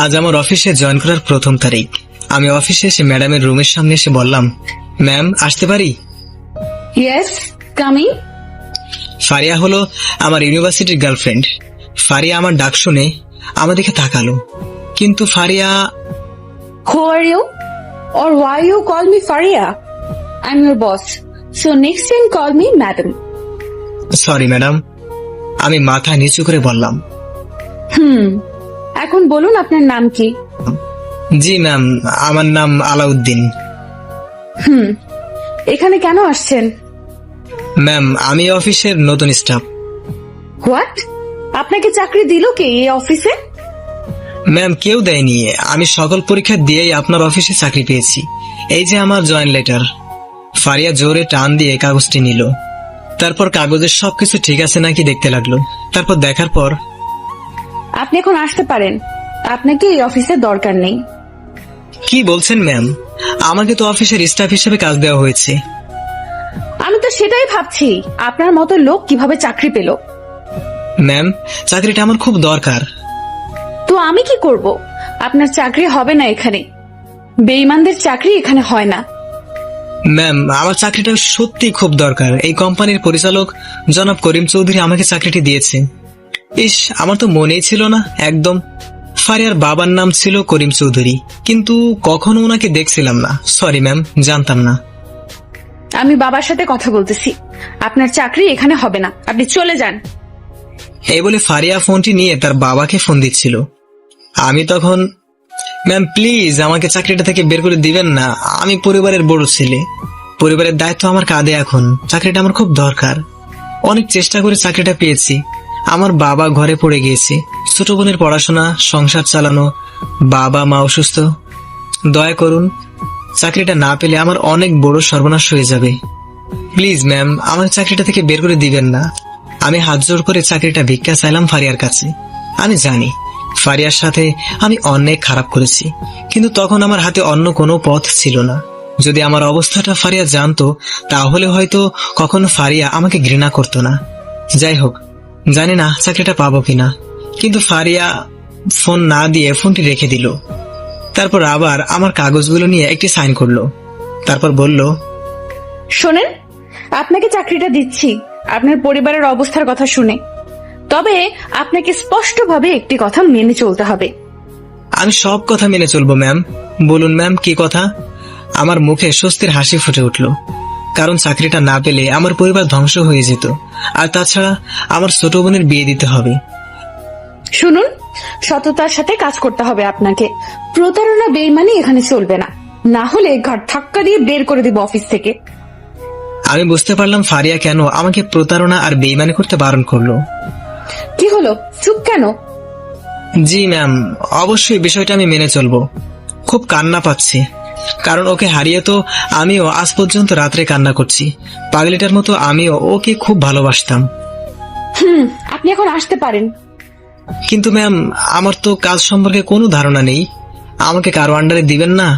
আজ আমার অফিসে জয়েন করার প্রথম তারিখ। আমি অফিসে এসে ম্যাডামের রুমের সামনে এসে বললাম, ম্যাম আসতে পারি? Yes, coming. ফারিয়া হলো আমার ইউনিভার্সিটির গার্লফ্রেন্ড। ফারিয়া আমার ডাক শুনে আমার দিকে তাকালো, কিন্তু Faria Who are you? Or why you call me Faria? I'm your boss. So next time call me madam. Sorry madam, আমি মাথা নিচু করে বললাম। এখন বলুন আপনার নাম কি? জি ম্যাম, আমার নাম আলাউদ্দিন। এখানে কেন আসছেন? ম্যাম, আমি অফিসের নতুন স্টাফ। হোয়াট? আপনাকে চাকরি দিল কে এই অফিসে? ম্যাম, কেউ দেয়নি। আমি সকল পরীক্ষা দিয়েই আপনার অফিসে চাকরি পেয়েছি। এই যে আমার জয়েন লেটার। ফারিয়া জোরে টান দিয়ে কাগজটি নিল। তারপর কাগজের সবকিছু ঠিক আছে নাকি দেখতে লাগলো। তারপর দেখার পর, আপনি এখন আসতে পারেন। আপনাকে এই অফিসে দরকার নেই। কি বলছেন ম্যাম? আমাকে তো অফিসের স্টাফ হিসেবে কাজ দেওয়া হয়েছে। আমি তো সেটাই ভাবছি, আপনার মতো লোক কিভাবে চাকরি পেল। ম্যাম, চাকরিটা আমার খুব দরকার। তো আমি কি করব? আপনার চাকরি হবে না এখানে। বেঈমানদের চাকরি এখানে হয় না। ম্যাম, আমার চাকরিটা সত্যি খুব দরকার। এই কোম্পানির পরিচালক জনাব করিম চৌধুরী আমাকে চাকরিটি দিয়েছে। ইস, আমার তো মনেই ছিল না একদম। ফারিয়ার বাবার নাম ছিল করিম চৌধুরী, কিন্তু কখনো ওনাকে দেখছিলাম না। সরি ম্যাম, জানতাম না। আমি বাবার সাথে কথা বলতেছি। আপনার চাকরি এখানে হবে না, আপনি চলে যান। এই বলে ফারিয়া ফোনটি নিয়ে তার বাবাকে ফোন দিচ্ছিল। আমি তখন, ম্যাম প্লিজ আমাকে চাকরিটা থেকে বের করে দিবেন না। আমি পরিবারের বড় ছেলে, পরিবারের দায়িত্ব আমার কাঁধে। এখন চাকরিটা আমার খুব দরকার। অনেক চেষ্টা করে চাকরিটা পেয়েছি। আমার বাবা ঘরে পড়ে গিয়েছে, ছোট বোনের পড়াশোনা, সংসার চালানো, বাবা মা অসুস্থ। দয়া করুন, চাকরিটা না পেলে আমার অনেক বড় সর্বনাশ হয়ে যাবে। প্লিজ ম্যাম, আমার চাকরিটা থেকে বের করে দিবেন না। আমি হাত জোর করে চাকরিটা ভিক্ষা চাইলাম ফারিয়ার কাছে। আমি জানি ফারিয়ার সাথে আমি অনেক খারাপ করেছি, কিন্তু তখন আমার হাতে অন্য কোনো পথ ছিল না। যদি আমার অবস্থাটা ফারিয়া জানতো, তাহলে হয়তো কখনো ফারিয়া আমাকে ঘৃণা করতো না। যাই হোক, জানি না চাকরিটা পাবো কিনা, কিন্তু ফারিয়া ফোন না দিয়ে ফোনটি রেখে দিল। তারপর আবার আমার কাগজগুলো নিয়ে একটি সাইন করলো। তারপর বলল, শোনেন, আপনাকে চাকরিটা দিচ্ছি আপনার পরিবারের অবস্থার কথা শুনে। তবে আপনাকে স্পষ্টভাবে একটি কথা মেনে চলতে হবে। আমি সব কথা মেনে চলবো ম্যাম। বলুন ম্যাম, কি কথা? আমার মুখে স্বস্তির হাসি ফুটে উঠল, কারণ চাকরিটা না পেলে আমার পরিবার ধ্বংস হয়ে যেত। আর তাছাড়া আমার ছোট বোনের বিয়ে দিতে হবে। শুনুন, সততার সাথে কাজ করতে হবে আপনাকে। প্রতারণা বেইমানি এখানে চলবে না, না হলে ঘাট ধাক্কা দিয়ে বের করে দিব অফিস থেকে। আমি বুঝতে পারলাম ফারিয়া কেন আমাকে প্রতারণা আর বেইমানি করতে বারণ করলো। কি হলো, চুপ কেন? জি ম্যাম, অবশ্যই বিষয়টা আমি মেনে চলবো। খুব কান্না পাচ্ছি, কারণ ওকে হারিয়ে তো আমিও আজ পর্যন্ত রাত্রে কান্না করছি। পাগলিটার মতো আমিও ওকে খুব ভালোবাসতাম। আপনি এখন আসতে পারেন। কিন্তু ম্যাম, আমার তো কাজ সম্পর্কে কোনো ধারণা নেই। আমাকে কারো আন্ডারে দিবেন না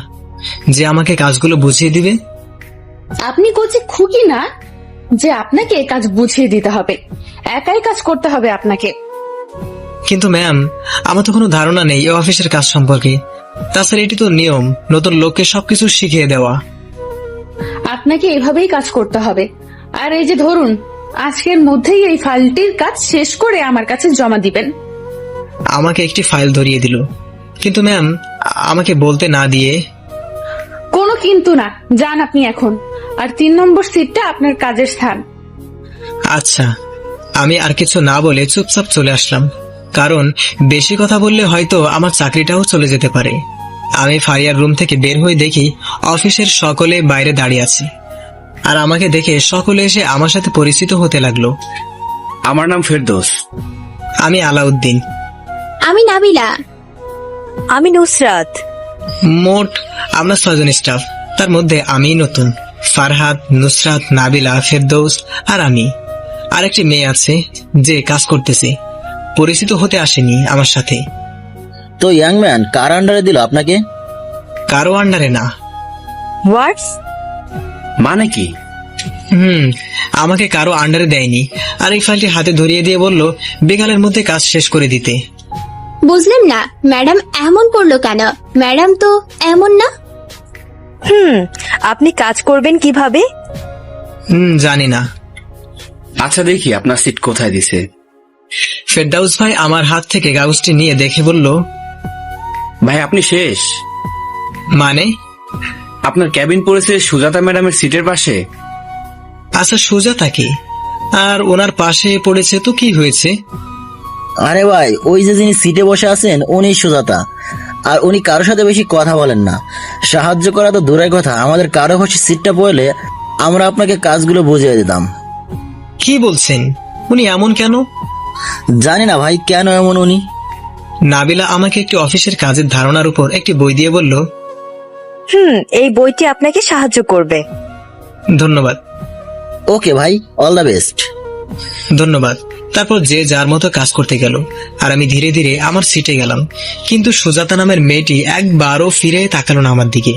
যে আমাকে কাজগুলো বুঝিয়ে দিবে? আপনি কোচি খুকি না যে আপনাকে কাজ বুঝিয়ে দিতে হবে। একাই কাজ করতে হবে আপনাকে। কিন্তু ম্যাম, আমার তো কোনো ধারণা নেই এই অফিসের কাজ সম্পর্কে। তাছাড়া এটি তো নিয়ম, নতুন লোককে সবকিছু শিখিয়ে দেওয়া। আপনাকে এভাবেই কাজ করতে হবে। আর এই যে ধরুন, আজকের মধ্যেই এই ফাইলটির কাজ শেষ করে আমার কাছে জমা দিবেন। আমাকে একটি ফাইল ধরিয়ে দিল, কিন্তু ম্যাম আমাকে বলতে না দিয়ে। কোনো কিন্তু না, যান আপনি এখন। আর 3 নম্বর সিটটা আপনার কাজের স্থান। আচ্ছা, আমি আর কিছু না বলে চুপচাপ চলে আসলাম, কারণ বেশি কথা বললে হয়তো আমার চাকরিটাও চলে যেতে পারে। আমি ফারিয়ার রুম থেকে বের হয়ে দেখি অফিসের সকলে বাইরে দাঁড়িয়ে আছে, আর আমাকে দেখে সকলে এসে আমার সাথে পরিচিত হতে লাগলো। আমার নাম ফেরদৌস। আমি আলাউদ্দিন। আমি নাবিলা। আমি নুসরাত। মোট আমরা 6 জন স্টাফ। তার মধ্যে আমি নতুন। ফারহাদ, নুসরাত, নাবিলা, ফেরদৌস আর আমি। আরেকটি মেয়ে আছে যে কাজ করতেছে, পরিচিত হতে আসেনি আমার সাথে। তো ইয়াং ম্যান কার আন্ডারে দিল আপনাকে? কারো আন্ডারে না। হোয়াটস? মানে কি? আমাকে কারো আন্ডারে দেয়নি। আর এই ফাইলটি হাতে ধরিয়ে দিয়ে বলল বিকালের মধ্যে কাজ শেষ করে দিতে। বুঝলেন না ম্যাডাম এমন করলো কেন? ম্যাডাম তো এমন না। আপনি কাজ করবেন কিভাবে? জানি না। আচ্ছা দেখি আপনার সিট কোথায় দিছে। ফেরদাউস ভাই আমার হাত থেকে কাগজটি নিয়ে দেখে বলল, ভাই আপনি শেষ। মানে? আপনার ক্যাবিন পড়েছে সুজাতা ম্যাডামের সিটের পাশে। আচ্ছা সুজাতা কি? আর ওনার পাশে পড়েছে তো কি হয়েছে? আরে ভাই, ওই যে যিনি সিটে বসে আছেন উনি সুজাতা। আর উনি কারোর সাথে বেশি কথা বলেন না। সাহায্য করা তো দূরের কথা, আমাদের কারো পাশে সিটটা পড়লে আমরা আপনাকে কাজগুলো বুঝিয়ে দিতাম। কি বলছেন? উনি এমন কেন? জানি না ভাই কেন এমন উনি। নাবিলা আমাকে একটি অফিসের কাজের ধারণার উপর একটি বই দিয়ে বলল, এই বইটি আপনাকে সাহায্য করবে। ধন্যবাদ। ওকে ভাই, অল দ্য বেস্ট। ধন্যবাদ। তারপর যে যার মতো কাজ করতে গেল আর আমি ধীরে ধীরে আমার সিটে গেলাম। কিন্তু সুজাতা নামের মেয়েটি একবারও ফিরে তাকালো না আমার দিকে।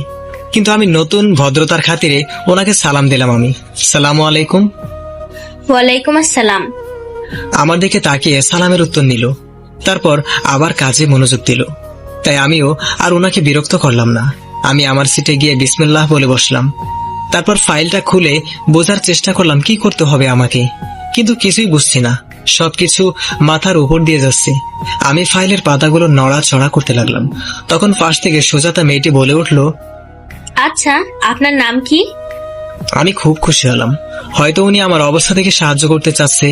কিন্তু আমি নতুন ভদ্রতার খাতিরে ওনাকে সালাম দিলাম। আমি সালামু আলাইকুম। ওয়ালাইকুম আসসালাম। আমার দিকে তাকিয়ে সালামের উত্তর নিল, তারপর আবার কাজে মনোযোগ দিল। তাই আমিও আর ওনাকে বিরক্ত করলাম না। আমি আমার সিটে গিয়ে বিসমিল্লাহ বলে বসলাম। তারপর ফাইলটা খুলে বোঝার চেষ্টা করলাম কি করতে হবে আমাকে, কিন্তু কিছুই বুঝছি না। সবকিছু মাথার উপর দিয়ে যাচ্ছে। আমি ফাইলের পাতাগুলো নড়াচড়া করতে লাগলাম। তখন পাশ থেকে সুজাতা মেয়েটি বলে উঠল, আচ্ছা আপনার নাম কি? আমি খুব খুশি হলাম। হয়তো উনি আমার অবস্থা থেকে সাহায্য করতে চাচ্ছে।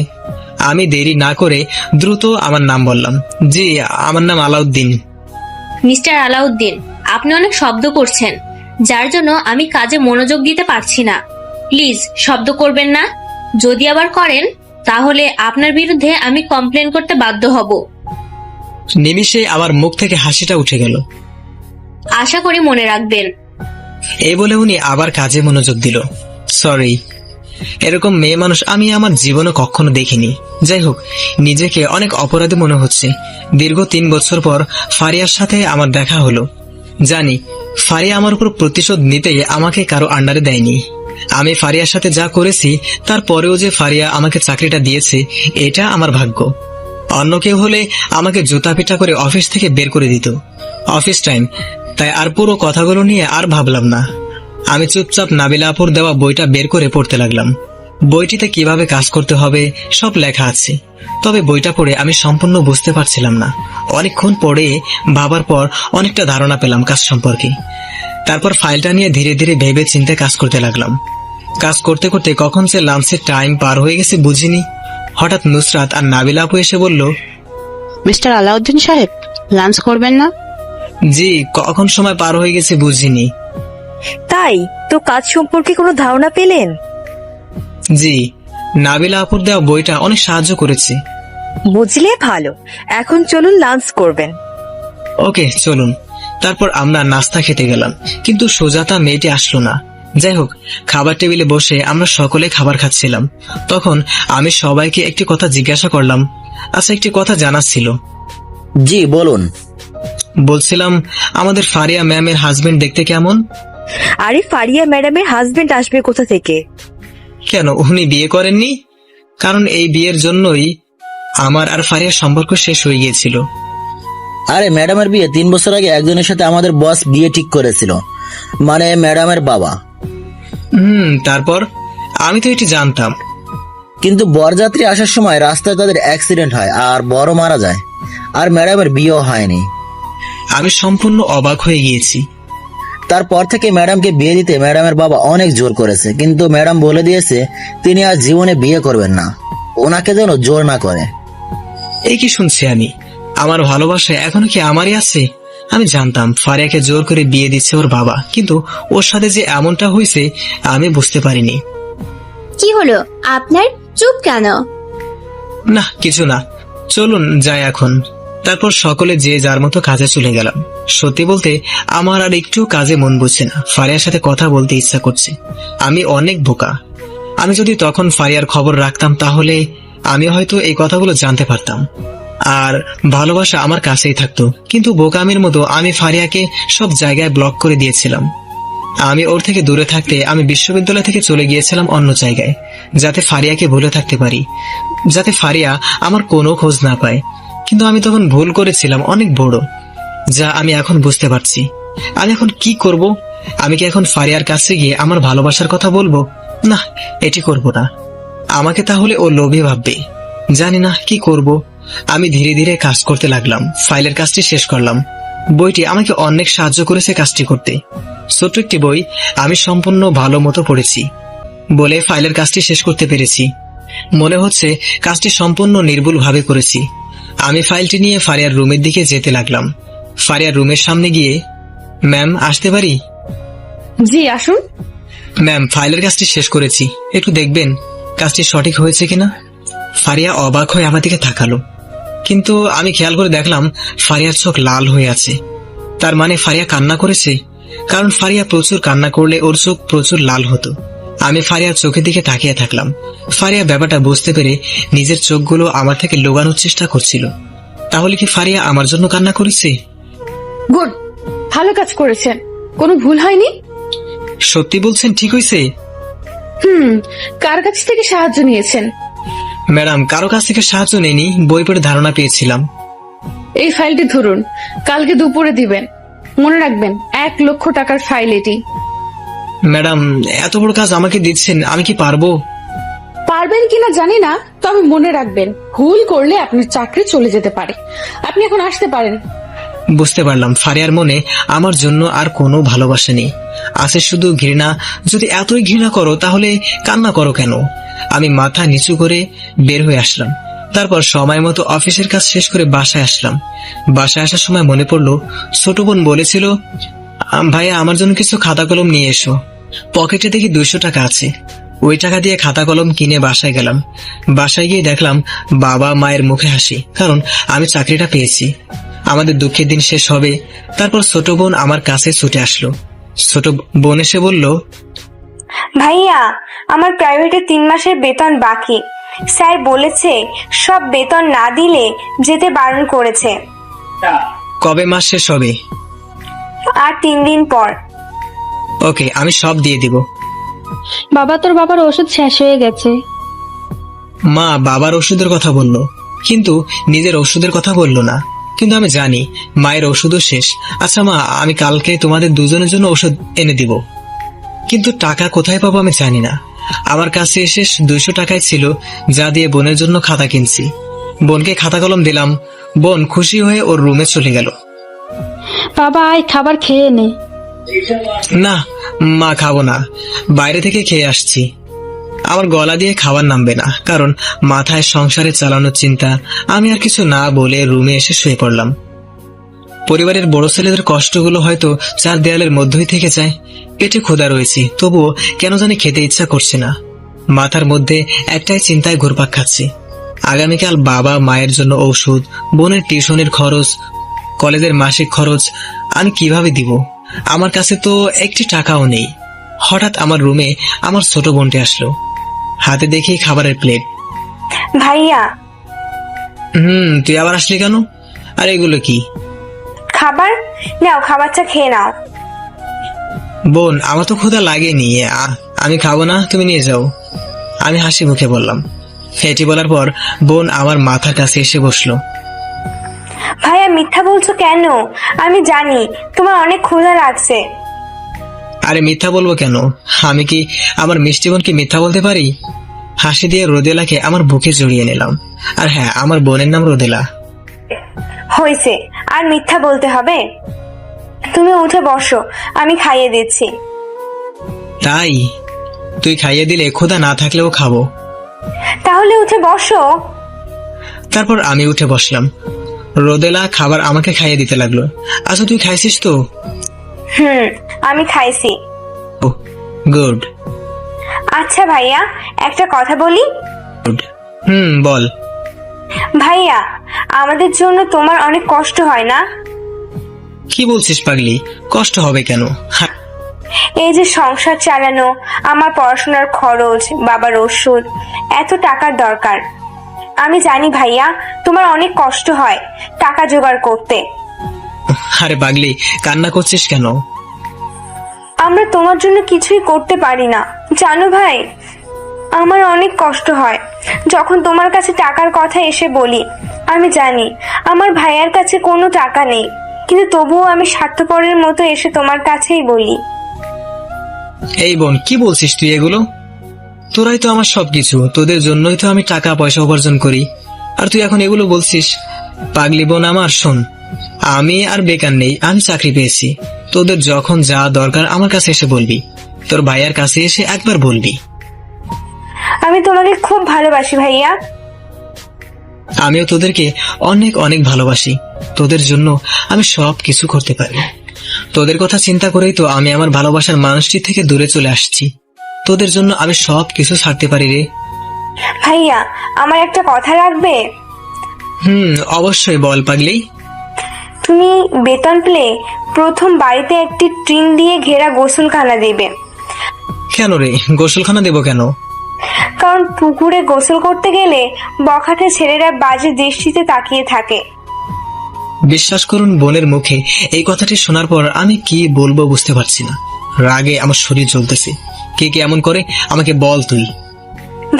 আমি দেরি না করে দ্রুত আমার নাম বললাম। জি, আমার নাম আলাউদ্দিন। মিস্টার আলাউদ্দিন, আপনি অনেক শব্দ করছেন, যার জন্য আমি কাজে মনোযোগ দিতে পারছি না। প্লিজ শব্দ করবেন না। যদি আবার করেন তাহলে আপনার বিরুদ্ধে আমি কমপ্লেন করতে বাধ্য হব। নিমিষে আমার মুখ থেকে হাসিটা উঠে গেল। আশা করি মনে রাখবেন। এই বলে উনি আবার কাজে মনোযোগ দিল। সরি, এরকম মেয়ে মানুষ আমি আমার জীবনে কখনো দেখিনি। যাই হোক, নিজেকে অনেক অপরাধী মনে হচ্ছে। দীর্ঘ 3 বছর পর ফারিয়ার সাথে আমার দেখা হলো। জানি ফারিয়া আমার উপর প্রতিশোধ নিতেই আমাকে কারো আন্ডারে দেয়নি। আমি ফারিয়ার সাথে যা করেছি তারপরেও যে ফারিয়া আমাকে চাকরিটা দিয়েছে, এটা আমার ভাগ্য। অন্য কেউ হলে আমাকে জুতা পিটা করে অফিস থেকে বের করে দিত। অফিস টাইম, তাই আর পুরো কথাগুলো নিয়ে আর ভাবলাম না। আমি চুপচাপ নাবিলা আপুর দেওয়া বইটা বের করে পড়তে লাগলাম। বইটিতে কিভাবে কাজ করতে হবে সব লেখা আছে, তবে বইটা পড়ে আমি সম্পূর্ণ বুঝতে পারছিলাম না। অনেকক্ষণ পড়ে ভাবার পর অনেকটা ধারণা পেলাম কাজ সম্পর্কে। তারপর ফাইলটা নিয়ে ধীরে ধীরে ভেবে চিন্তে কাজ করতে লাগলাম। কাজ করতে করতে কখন সে লাঞ্চের টাইম পার হয়ে গেছে বুঝিনি। হঠাৎ নুসরাত আর নাবিলা আপু এসে বলল, মিস্টার আলাউদ্দিন সাহেব, লাঞ্চ করবেন না? জি, কখন সময় পার হয়ে গেছে বুঝিনি। তাই তো কাজ সম্পর্কে কোনো ধারণা পেলেন? জি, নাবিলা আপুর দেওয়া বইটা অনেক সাহায্য করেছে। বুঝলে ভালো। এখন চলুন লাঞ্চ করবেন। ওকে চলুন। তারপর আমরা নাস্তা খেতে গেলাম, কিন্তু সুজাতা মেয়েটি আসলো না। যাই হোক, খাবার টেবিলে বসে আমরা সকলে খাবার খাচ্ছিলাম। তখন আমি সবাইকে একটি কথা জিজ্ঞাসা করলাম। আচ্ছা, একটি কথা জানার ছিল। জি বলুন। বলছিলাম, আমাদের ফারিয়া ম্যামের হাজবেন্ড দেখতে কেমন? আরে ফারিয়া ম্যাডামের হাজবেন্ড আসবে কোথা থেকে? কেন, উনি বিয়ে করেননি? কারণ এই বিয়ের জন্যই আমার আর ফারিয়ার সম্পর্ক শেষ হয়ে গিয়েছিল। আরে ম্যাডামের বিয়ে 3 বছর আগে একজনের সাথে আমাদের বস বিয়ে ঠিক করেছিল, মানে ম্যাডামের বাবা। তারপর? আমি তো এটি জানতাম। কিন্তু বরযাত্রী আসার সময় রাস্তায় তাদের অ্যাক্সিডেন্ট হয় আর বড় মারা যায়, আর ম্যাডামের বিয়েও হয়নি। আমি সম্পূর্ণ অবাক হয়ে গিয়েছি। তারপর থেকে ম্যাডামকে বিয়ে দিতে ম্যাডামের বাবা অনেক জোর করেছে, কিন্তু ম্যাডাম বলে দিয়েছে তিনি আর জীবনে বিয়ে করবেন না, ওনাকে যেন জোর না করে। এই কি শুনছি আমি? আমার ভালোবাসা এখনো কি আমারই আছে? আমি জানতাম ফারিয়াকে জোর করে বিয়ে দিচ্ছে ওর বাবা, কিন্তু ওর সাথে যে এমনটা হয়েছে আমি বুঝতে পারিনি। কি হলো আপনার? চুপ কেন? না, কিছু না, চলুন যাই এখন। তারপর সকলে যে যার মতো কাজে চলে গেলাম। সত্যি বলতে আমার আর একটু কাজে মন বসছে না। ফারিয়ার সাথে কথা বলতে ইচ্ছা করছে। আমি অনেক বোকা। আমি যদি তখন ফারিয়ার খবর রাখতাম তাহলে আমি হয়তো এই কথাগুলো জানতে পারতাম, আর ভালোবাসা আমার কাছেই থাকতো। কিন্তু বোকামির মতো আমি ফারিয়াকে সব জায়গায় ব্লক করে দিয়েছিলাম। আমি ওর থেকে দূরে থাকতে আমি বিশ্ববিদ্যালয় থেকে চলে গিয়েছিলাম অন্য জায়গায়, যাতে ফারিয়াকে ভুলে থাকতে পারি, যাতে ফারিয়া আমার কোনো খোঁজ না পায়। কিন্তু আমি তখন ভুল করেছিলাম অনেক বড়, যা আমি এখন বুঝতে পারছি। আমি এখন কি করব? আমি কি এখন ফারিয়ার কাছে গিয়ে আমার ভালোবাসার কথা বলবো? না, এটি করব না। আমাকে তাহলে ও লোভী ভাববে। জানি না কি করব। আমি ধীরে ধীরে কাজ করতে লাগলাম। ফাইলের কাজটি শেষ করলাম। বইটি আমাকে অনেক সাহায্য করেছে কাজটি করতে। ছোট্ট একটি বই, আমি সম্পূর্ণ ভালো মতো পড়েছি বলে ফাইলের কাজটি শেষ করতে পেরেছি। মনে হচ্ছে কাজটি সম্পূর্ণ নির্ভুল ভাবে করেছি। আমি ফাইলটি নিয়ে ফারিয়ার রুমের দিকে যেতে লাগলাম। ফারিয়ার রুমের সামনে গিয়ে, ম্যাম আসতে পারি? জি আসুন। ম্যাম, ফাইলের কাজটি শেষ করেছি, একটু দেখবেন কাজটি সঠিক হয়েছে কিনা। ফারিয়া অবাক হয়ে আমার দিকে তাকালো, কিন্তু আমি খেয়াল করে দেখলাম ফারিয়ার চোখ লাল হয়ে আছে। তার মানে ফারিয়া কান্না করেছে, কারণ ফারিয়া প্রচুর কান্না করলে ওর চোখ প্রচুর লাল হতো। আমি ফারিয়ার চোখের দিকে তাকিয়ে থাকলাম। ফারিয়া ব্যাপারটা বুঝতে পেরে নিজের চোখগুলো আমার থেকে লুকানোর চেষ্টা করছিল। তাহলে কি ফারিয়া আমার জন্য কান্না করেছে? গুড, ভালো কাজ করেছেন, কোনো ভুল হয়নি। সত্যি বলছেন? ঠিক হয়েছে? কার কাছ থেকে সাহায্য নিয়েছেন? ম্যাডাম, কারো কাছ থেকে সাহায্য নেইনি, বই পড়ে ধারণা পেয়েছিলাম। এই ফাইলটি ধরুন, কালকে দুপুরে দিবেন। মনে রাখবেন 1,00,000 টাকার ফাইল এটি। ম্যাডাম, এত বড় কাজ আমাকে দিচ্ছেন, আমি কি পারবো? পারবেন কিনা জানি না, তবে মনে রাখবেন ভুল করলে আপনার চাকরি চলে যেতে পারে। আপনি এখন আসতে পারেন। বুঝতে পারলাম ফারিয়ার মনে আমার জন্য আর কোনো ভালোবাসা নেই, আছে শুধু ঘৃণা। যদি এতই ঘৃণা করো তাহলে কান্না করো কেন? আমি মাথা নিচু করে বের হয়ে আসলাম। তারপর সময় মতো অফিসের কাজ শেষ করে বাসায় আসলাম। বাসায় আসার সময় মনে পড়লো ছোট বোন বলেছিল, ভাইয়া আমার জন্য কিছু খাতা কলম নিয়ে এসো। পকেটে দেখি 200 টাকা আছে। ওই টাকা দিয়ে খাতা কলম কিনে বাসায় গেলাম। বাসায় গিয়ে দেখলাম বাবা মায়ের মুখে হাসি, কারণ আমি চাকরিটা পেয়েছি। আমাদের দুঃখের দিন শেষ হবে। তারপর ছোট বোন আমার কাছে ছুটে আসলো। ছোট বোন এসে বলল, ভাইয়া, আমার প্রাইভেটে 3 মাসের বেতন বাকি। স্যার বলেছে সব বেতন না দিলে যেতে বারণ করেছে। কবে মাস শেষ হবে? আর 3 দিন পর। ওকে, আমি সব দিয়ে দিব। বাবা, তোর বাবার ওষুধ শেষ হয়ে গেছে। মা বাবার ওষুধের কথা বলল, কিন্তু নিজের ওষুধের কথা বলল না। কিন্তু আমি জানি মায়ের ওষুধও শেষ। আচ্ছা মা, আমি কালকে তোমাদের দুজনের জন্য ওষুধ এনে দিব, কিন্তু টাকা কোথায় পাবো আমি জানি না। আমার কাছে শেষ 200 টাকাই ছিল, যা দিয়ে বোনের জন্য খাতা কিনছি। বোনকে খাতা কলম দিলাম। বোন খুশি হয়ে ওর রুমে চলে গেল। বাবা, আয় খাবার খেয়ে নে। না মা, খাবো না, বাইরে থেকে খেয়ে আসছি। আমার গলা দিয়ে খাবার নামবে না, কারণ মাথায় সংসারে চালানোর চিন্তা। আমি আর কিছু না বলে রুমে এসে শুয়ে পড়লাম। পরিবারের বড় ছেলেদের কষ্টগুলো হয়তো 4 দেয়ালের মধ্যেই থেকে যায়। পেটে ক্ষুধা রয়েছে, তবুও কেন জানি খেতে ইচ্ছা করছে না। মাথার মধ্যে একটাই চিন্তায় ঘুরপাক খাচ্ছে। আগামীকাল বাবা মায়ের জন্য ঔষধ, বোনের টিউশনের খরচ, কলেজের মাসিক খরচ আমি কিভাবে দিব? আমার কাছে তো একটি টাকাও নেই। হঠাৎ আমার রুমে আমার ছোট বোনটি আসলো। হাতে দেখি খাবারের প্লেট। ভাইয়া, তুই আবার আসলি কেন? আর এগুলো কি? খাবার নাও, খাবারটা খেয়ে নাও। বোন, আমার তো ক্ষুধা লাগেনি, আমি খাবো না, তুমি নিয়ে যাও। আমি হাসি মুখে বললাম। এটি বলার পর বোন আমার মাথার কাছে এসে বসলো। ভাইয়া, মিথ্যা বলছো কেন? আমি জানি তোমার অনেক ক্ষুধা লাগছে। আরে মিথ্যা বলবো কেন? আমি কি আমার মিষ্টি বোনকে মিথ্যা বলতে পারি? হাসি দিয়ে রোদেলাকে আমার বুকে জড়িয়ে নিলাম। আর হ্যাঁ, আমার বোনের নাম রোদেলা। হয়েছে, আর মিথ্যা বলতে হবে? তুমি উঠে বসো, আমি খাইয়ে দিচ্ছি। তাই? তুই খাইয়ে দিলে ক্ষুধা না থাকলেও খাবো। তাহলে উঠে বসো। তারপর আমি উঠে বসলাম। রোদেলা খাবার আমাকে খাইয়ে দিতে লাগলো। আচ্ছা, তুই খাইছিস তো? আমি খাইছি। গুড। আচ্ছা ভাইয়া, একটা কথা বলি। বল। ভাইয়া, আমাদের জন্য তোমার অনেক কষ্ট হয় না? কি বলছিস পাগলি? কষ্ট হবে কেন? এই যে সংসার চালানো, আমার পড়াশোনার খরচ, বাবার ওষুধ, এত টাকার দরকার। আমি জানি ভাইয়া, তোমার অনেক কষ্ট হয় টাকা জোগাড় করতে। আরে পাগলি, কান্না করছিস কেন? আমরা তোমার জন্য কিছুই করতে পারি না, জানো ভাই। আমার অনেক কষ্ট হয় যখন তোমার কাছে টাকার কথা এসে বলি। আমি জানি আমার ভাইয়ার কাছে কোনো টাকা নেই, কিন্তু তবুও আমি স্বার্থপরের মতো এসে তোমার কাছেই বলি। এই বোন, কি বলছিস তুই এগুলো? তোরাই তো আমার সবকিছু, তোদের জন্যই তো আমি টাকা পয়সা উপার্জন করি, আর তুই এখন এগুলো বলছিস? পাগলি বোন আমার, শোন, আমি আর বেকার নেই, আমি চাকরি পেয়েছি। তোদের যখন যা দরকার আমার কাছে এসে বলবি, তোর ভাইয়ার কাছে এসে একবার বলবি। আমি তোমাকে খুব ভালোবাসি ভাইয়া। আমিও তোদেরকে অনেক অনেক ভালোবাসি। তোদের জন্য আমি সব কিছু করতে পারি। তোদের কথা চিন্তা করেই তো আমি আমার ভালোবাসার মানুষটি থেকে দূরে চলে আসছি। তোদের জন্য আমি সব কিছু ছাড়তে পারি রে। ভাইয়া, আমার একটা কথা রাখবে? অবশ্যই বল পাগলি। তুমি বেতন পেলে প্রথম বাড়িতে একটি টিন দিয়ে ঘেরা গোসলখানা দেবে। কেন রে, গোসলখানা দেবো কেন? কারণ পুকুরে গোসল করতে গেলে বখাটে ছেলেরা বাজে দৃষ্টিতে তাকিয়ে থাকে। বিশ্বাস করুন, বোনের মুখে এই কথাটি শোনার পর আমি কি বলবো বুঝতে পারছি না। রাগে আমার শরীর জ্বলতেছে। কে কে এমন করে আমাকে বল তুই।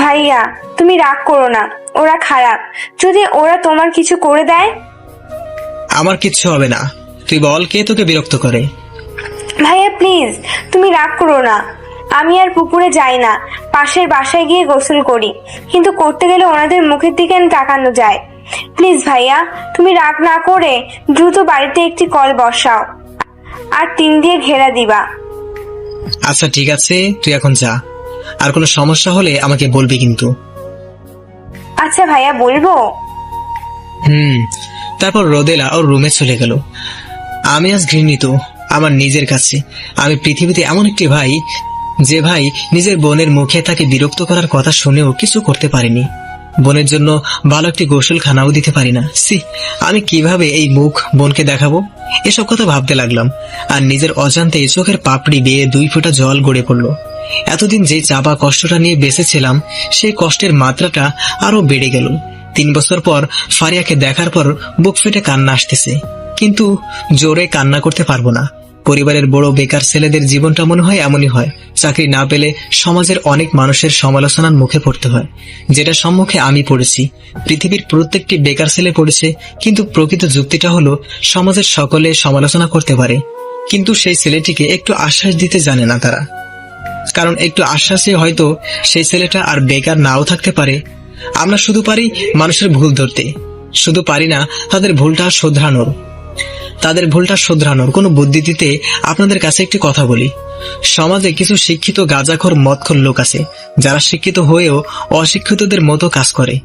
ভাইয়া, তুমি রাগ করো না, ওরা খারাপ। যদি ওরা তোমার কিছু করে দেয়? আমার কিচ্ছু হবে না, তুই বল কে তোকে বিরক্ত করে। ভাইয়া প্লিজ, তুমি রাগ করো না। আমি আর পুকুরে যাই না, পাশের বাসায় গিয়ে গোসল করি, কিন্তু করতে গেলে ওনাদের মুখের দিকে তাকানো যায়। প্লিজ ভাইয়া, তুমি রাগ না করে দ্রুত বাড়িতে একটি কল বসাও আর টিন দিয়ে ঘেরা দিবা। আচ্ছা ঠিক আছে, তুই এখন যা। আর কোনো সমস্যা হলে আমাকে বলবি কিন্তু। আচ্ছা ভাইয়া, বলবো। তারপর রোদেলা ওর রুমে চলে গেল। আমি আজ ঘৃণিত আমার নিজের কাছে। আমি পৃথিবীতে এমন একটি ভাই, যে ভাই নিজের বোনের মুখে তাকে বিরক্ত করার কথা শুনেও কিছু করতে পারেনি। বোনের জন্য ভালো একটি গোসলখানাও দিতে পারি না। আমি কিভাবে এই মুখ বোনকে দেখাবো? এসব কথা ভাবতে লাগলাম, আর নিজের অজান্তে চোখের পাপড়ি বেয়ে 2 ফোঁটা জল গড়ে পড়লো। এতদিন যে চাপা কষ্টটা নিয়ে বেঁচেছিলাম, সেই কষ্টের মাত্রাটা আরো বেড়ে গেল। 3 বছর পর ফারিয়াকে দেখার পর বুক ফেটে কান্না আসতেছে, কিন্তু জোরে কান্না করতে পারবো না। পরিবারের বড় বেকার ছেলেদের জীবনটা মনে হয় এমনই হয়। চাকরি না পেলে সমাজের অনেক মানুষের সমালোচনার মুখে পড়তে হয়, যেটা সম্মুখে আমি পড়েছি। পৃথিবীর প্রত্যেকটি বেকার ছেলে পড়েছে, কিন্তু প্রকৃত যুক্তিটা হলো সমাজের সকলে সমালোচনা করতে পারে, কিন্তু সেই ছেলেটিকে একটু আশ্বাস দিতে জানে না তারা। কারণ একটু আশ্বাসে হয়তো সেই ছেলেটা আর বেকার নাও থাকতে পারে। আমরা শুধু পারি মানুষের ভুল ধরতে, শুধু পারি না তাদের ভুলটা শোধরানোর কোনো বুদ্ধি দিতে। আপনাদের কাছে একটি কথা বলি, সমাজে কিছু শিক্ষিত গাঁজাখোর মদখোর লোক আছে, যারা শিক্ষিত হয়েও অশিক্ষিতদের মতো কাজ করে।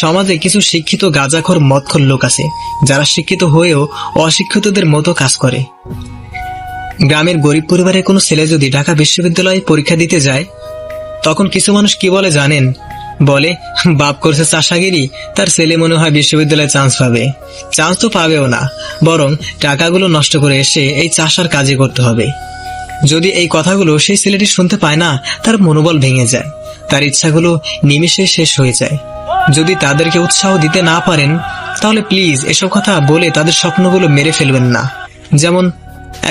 সমাজে কিছু শিক্ষিত গাঁজাখোর মদখোর লোক আছে, যারা শিক্ষিত হয়েও অশিক্ষিতদের মতো কাজ করে। গ্রামের গরিব পরিবারের কোনো ছেলে যদি ঢাকা বিশ্ববিদ্যালয়ে পরীক্ষা দিতে যায়, তখন কিছু মানুষ কি বলে জানেন? বলে, বাপ করছে চাষাগিরি, তার ছেলে মনে হয় বিশ্ববিদ্যালয়ে চান্স পাবে। চান্স তো পাবেও না, বরং টাকাগুলো নষ্ট করে এসে এই চাষার কাজে করতে হবে। যদি এই কথাগুলো সেই ছেলেটি শুনতে পায় না, তার মনোবল ভেঙে যায়, তার ইচ্ছাগুলো নিমেষে শেষ হয়ে যায়। যদি তাদেরকে উৎসাহ দিতে না পারেন, তাহলে প্লিজ এসব কথা বলে তাদের স্বপ্নগুলো মেরে ফেলবেন না। যেমন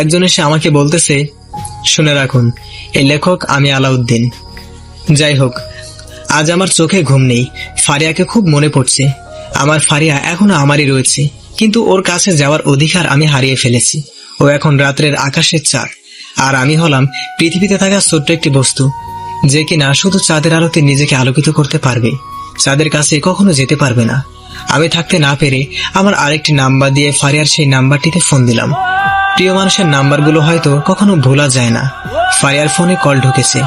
একজন এসে আমাকে বলতেছে, শুনে রাখুন, এই লেখক আমি আলাউদ্দিন। যাই হোক, আজ আমার চোখে ঘুম নেই। ফারিয়াকে খুব মনে পড়ছে। আমার ফারিয়া এখনো আমারই রয়েছে, কিন্তু ওর কাছে যাওয়ার অধিকার আমি হারিয়ে ফেলেছি। ও এখন রাত্রের আকাশের চাঁদ, আর আমি হলাম পৃথিবীতে থাকা ছোট্ট একটি বস্তু, যে কিনা শুধু চাঁদের আলোতে নিজেকে আলোকিত করতে পারবে, চাঁদের কাছে কখনো যেতে পারবে না। আমি থাকতে না পেরে আমার আরেকটি নাম্বার দিয়ে ফারিয়ার সেই নাম্বারটিতে ফোন দিলাম। প্রিয় মানুষের নাম্বারগুলো হয়তো কখনো ভোলা যায় না। ফারিয়ার ফোনে কল ঢুকেছে।